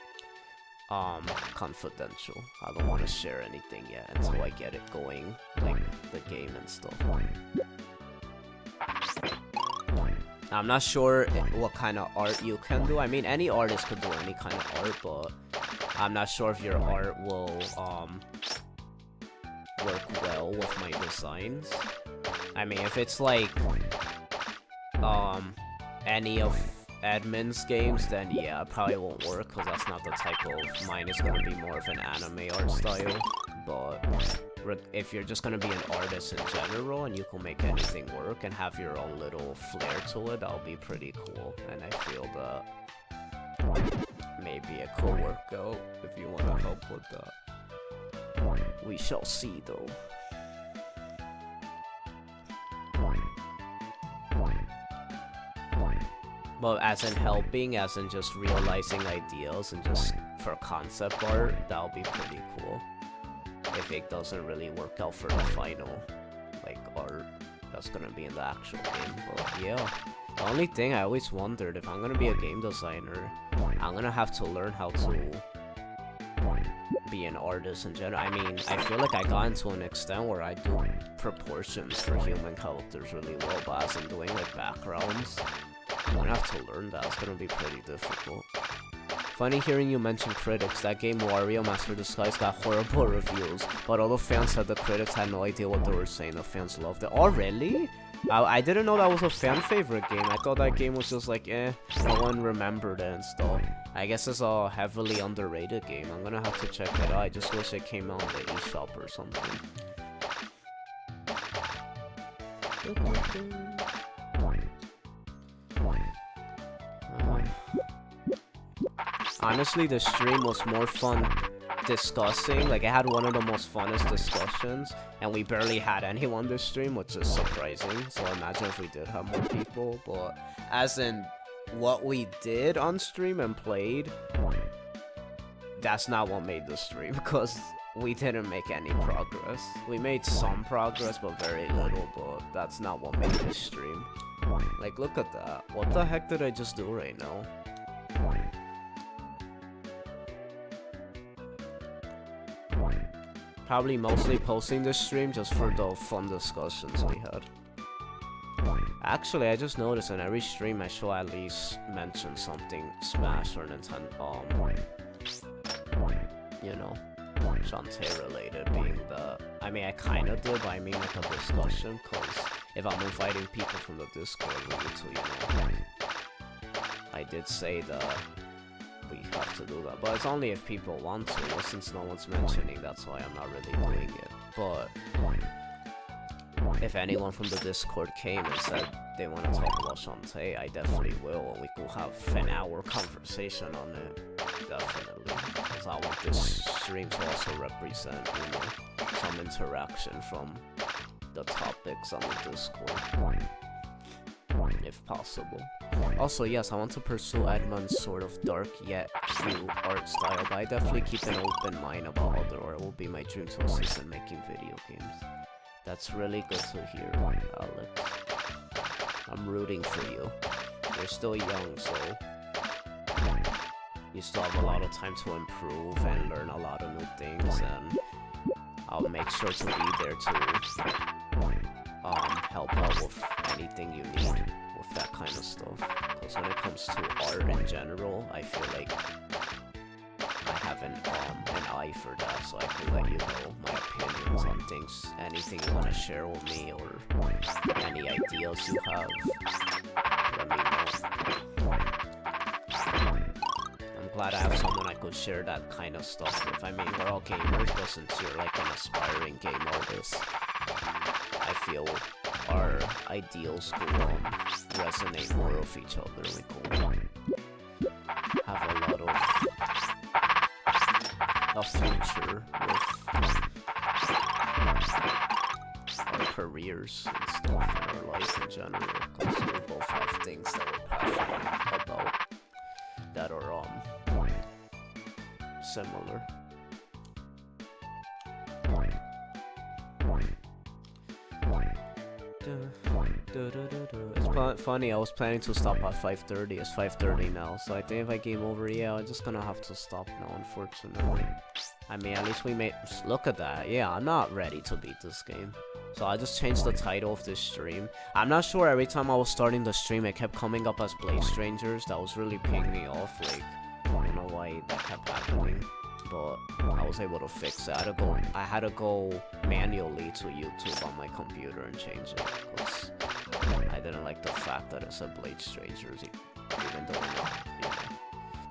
confidential. I don't want to share anything yet until I get it going, like the game and stuff. I'm not sure what kind of art you can do. I mean, any artist could do any kind of art, but I'm not sure if your art will work well with my designs. I mean, if it's like any of Edmund's games, then yeah, it probably won't work, because that's not the type of, mine is going to be more of an anime art style. But if you're just going to be an artist in general and you can make anything work and have your own little flair to it, that'll be pretty cool. And I feel that maybe it could work out if you want to help with that. We shall see though. But as in helping, as in just realizing ideas and just for concept art, that'll be pretty cool. If it doesn't really work out for the final, like, art that's gonna be in the actual game. But yeah, the only thing I always wondered, if I'm gonna be a game designer, I'm gonna have to learn how to be an artist in general. I mean, I feel like I got into an extent where I do proportions for human characters really well, but as in doing like backgrounds, I'm gonna have to learn that. It's gonna be pretty difficult. Funny hearing you mention critics. That game Wario Master Disguise got horrible reviews, but all the fans said the critics had no idea what they were saying. The fans loved it. Oh really? I didn't know that was a fan favorite game. I thought that game was just like, no one remembered it and stuff. I guess it's a heavily underrated game. I'm gonna have to check it out. I just wish it came out on the eShop or something. Honestly, the stream was more fun discussing. Like, I had one of the most funnest discussions, and we barely had anyone this stream, which is surprising. So imagine if we did have more people. But as in what we did on stream and played, that's not what made the stream, because we didn't make any progress. We made some progress, but very little, but that's not what made this stream. Like, look at that. What the heck did I just do right now? Probably mostly posting this stream just for the fun discussions we had. Actually, I just noticed in every stream I should at least mention something Smash or Nintendo, you know, Shantae related, being the, I mean, I kinda did, but I mean like a discussion, cause if I'm inviting people from the Discord, we need to, you know, I did say that we have to do that. But it's only if people want to, but since no one's mentioning, that's why I'm not really doing it. But if anyone from the Discord came and said they want to talk about Shantae, I definitely will, and we could have an hour conversation on it. Definitely. Because I want this stream to also represent, you know, some interaction from the topics on the Discord, if possible. Also, yes, I want to pursue Edmund's sort of dark yet cute art style, but I definitely keep an open mind about other art. It will be my dream to assist in making video games. That's really good to hear, Alex. I'm rooting for you. You're still young, so you still have a lot of time to improve and learn a lot of new things, and I'll make sure to be there to help out with anything you need with that kind of stuff. Because when it comes to art in general, I feel like I have an eye for that, so I can let you know my opinions on things, anything you want to share with me, or any ideas you have, let me know. I'm glad I have someone I could share that kind of stuff with. I mean, we're all gamers, but since you're like an aspiring game artist, I feel our ideals could resonate more with each other. We could have a lot of a future with our careers and stuff, and our life in general, because we both have things that we're passionate about that are similar. It's funny, I was planning to stop at 5:30, it's 5:30 now, so I think if I game over, yeah, I'm just gonna have to stop now, unfortunately. I mean, at least we made... Look at that, yeah, I'm not ready to beat this game. So I just changed the title of this stream. I'm not sure, every time I was starting the stream, it kept coming up as Blade Strangers. That was really peeing me off, like, I don't know why that kept happening. But I was able to fix it. I had to go manually to YouTube on my computer and change it, because I didn't like the fact that it said Blade Strangers, even though, you know.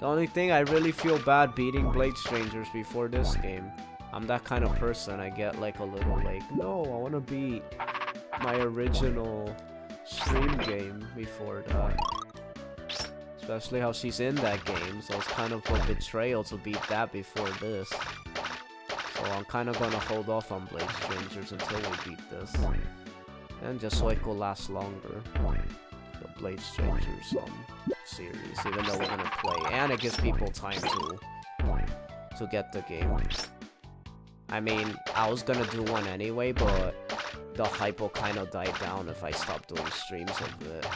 The only thing, I really feel bad beating Blade Strangers before this game. I'm that kind of person. I get like a little like, no, I want to beat my original stream game before that. Especially how she's in that game, so it's kind of a betrayal to beat that before this. So I'm kind of gonna hold off on Blade Strangers until we beat this. And just so it could last longer. The Blade Strangers series, even though we're gonna play. And it gives people time to get the game. I mean, I was gonna do one anyway, but the hype will kind of die down if I stop doing streams of it.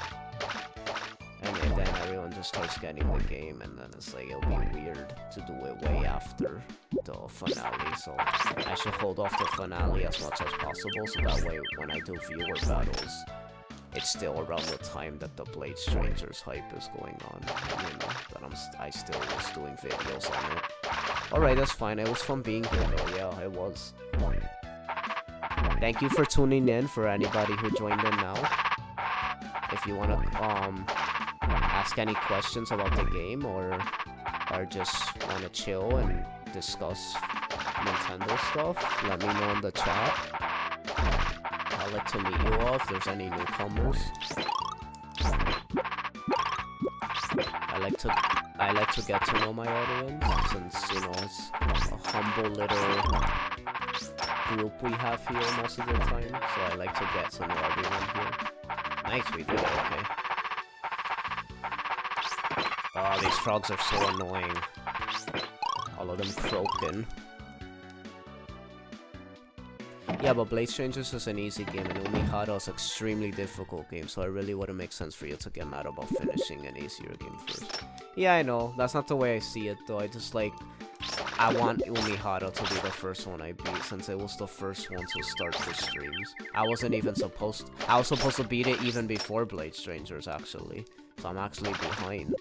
And then everyone just starts getting the game, and then it's like, it'll be weird to do it way after the finale, so I should hold off the finale as much as possible, so that way when I do viewer battles, it's still around the time that the Blade Strangers hype is going on, you know, that I still was doing videos on it. Alright, that's fine, it was fun being here though, yeah, it was. Thank you for tuning in, for anybody who joined in now. If you wanna, ask any questions about the game, or just want to chill and discuss Nintendo stuff, let me know in the chat. I'd like to meet you all if there's any newcomers. I like to get to know my audience, since, you know, it's a humble little group we have here most of the time, so I like to get to know everyone here. Nice, we did it, okay. Oh, these frogs are so annoying. All of them croaking. Yeah, but Blade Strangers is an easy game, and Umihara is an extremely difficult game, so it really wouldn't make sense for you to get mad about finishing an easier game first. Yeah, I know. That's not the way I see it, though. I just, like, I want Umihara to be the first one I beat, since it was the first one to start the streams. I was supposed to beat it even before Blade Strangers, actually. So I'm actually behind.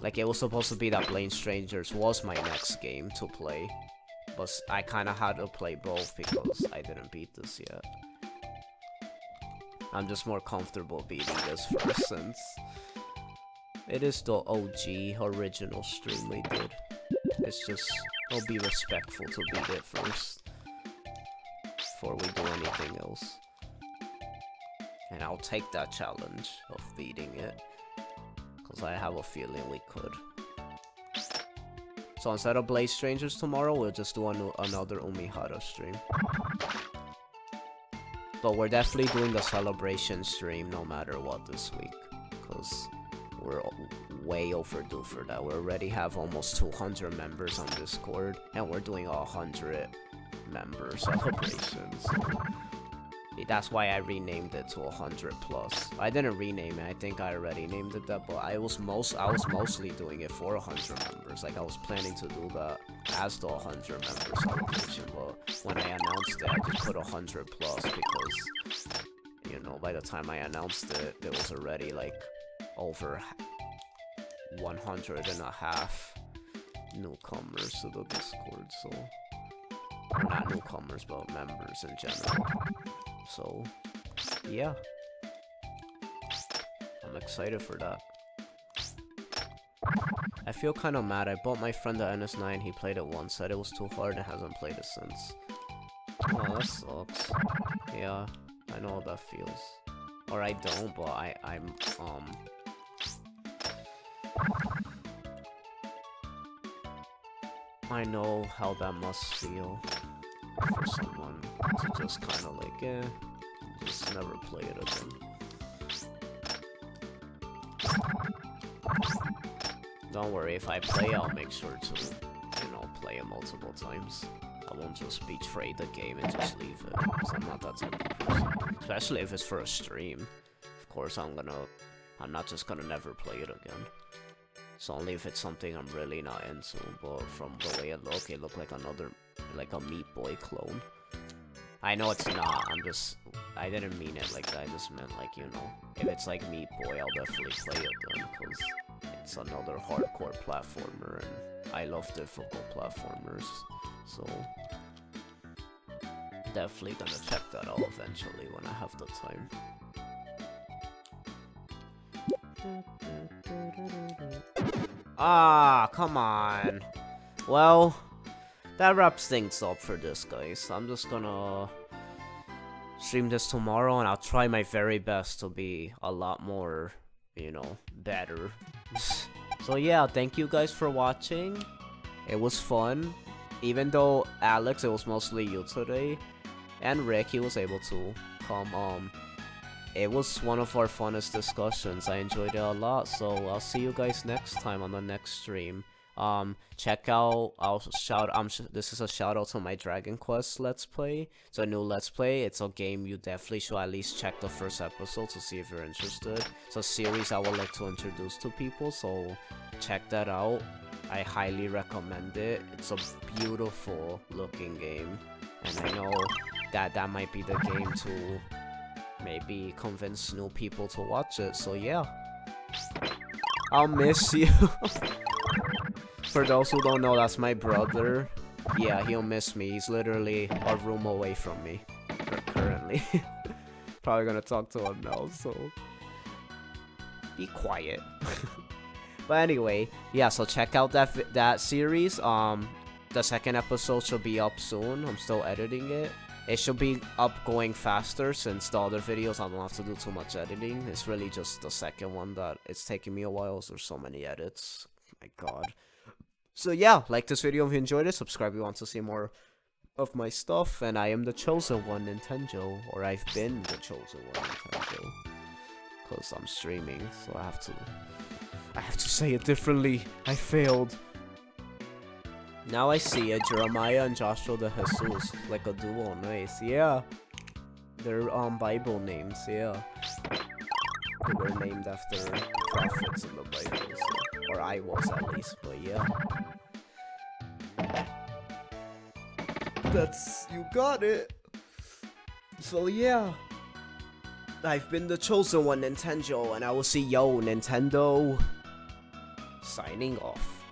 Like, it was supposed to be that Blade Strangers was my next game to play. But I kind of had to play both because I didn't beat this yet. I'm just more comfortable beating this first, since It is the OG original stream we did. It's just, I'll be respectful to beat it first before we do anything else. And I'll take that challenge of beating it, because I have a feeling we could. So instead of Blaze Strangers tomorrow, we'll just do another Umihara stream. But we're definitely doing the celebration stream no matter what this week, because we're way overdue for that. We already have almost 200 members on Discord, and we're doing 100 member celebrations. So that's why I renamed it to 100 plus. I didn't rename it. I think I already named it that, but I was mostly doing it for 100 members. Like I was planning to do that as the 100 member celebration, but when I announced it, I just put 100 plus because, you know, by the time I announced it, there was already like over 100 and a half newcomers to the Discord, so, or not newcomers, but members in general. So, yeah, I'm excited for that. I feel kind of mad. I bought my friend the NS9, he played it once, said it was too hard and hasn't played it since. Oh, that sucks. Yeah, I know how that feels. Or I don't, but I know how that must feel for someone to just kind of like, just never play it again. Don't worry, if I play, I'll make sure to, you know, play it multiple times. I won't just betray the game and just leave it, because I'm not that type of person. Especially if it's for a stream. Of course, I'm not just gonna never play it again. It's only if it's something I'm really not into, but from the way it looked like another, like a Meat Boy clone. I know it's not, I didn't mean it like that, I just meant like, you know, if it's like Meat Boy, I'll definitely play it then, because it's another hardcore platformer, and I love difficult platformers, so definitely gonna check that out eventually when I have the time. Ah, come on. Well, that wraps things up for this, guys. I'm just gonna stream this tomorrow, and I'll try my very best to be a lot more, you know, better. So yeah, thank you guys for watching. It was fun. Even though Alex, it was mostly you today, and Rick, he was able to come. It was one of our funnest discussions. I enjoyed it a lot, so I'll see you guys next time on the next stream. Check out, this is a shout out to my Dragon Quest Let's Play. It's a new Let's Play. It's a game you definitely should at least check the first episode to see if you're interested. It's a series I would like to introduce to people, so check that out. I highly recommend it. It's a beautiful looking game, and I know that might be the game to maybe convince new people to watch it, so yeah. I'll miss you. For those who don't know, that's my brother. Yeah, he'll miss me. He's literally a room away from me currently. Probably gonna talk to him now, so be quiet. But anyway, yeah, so check out that series. The second episode should be up soon. I'm still editing it. It should be up going faster, since the other videos I don't have to do too much editing. It's really just the second one that it's taking me a while. There's so many edits. My god. So yeah, like this video if you enjoyed it, subscribe if you want to see more of my stuff, and I am the chosen one, Nintendo, or I've been the chosen one, Nintendo, because I'm streaming, so I have to say it differently. I failed. Now I see it, Jeremiah and Joshua de Jesus, like a duo, nice, yeah. They're Bible names, yeah. They were named after prophets in the Bible, so, or I was at least, but yeah. You got it. So yeah. I've been the chosen one, Nintendo, and I will see yo, Nintendo. Signing off.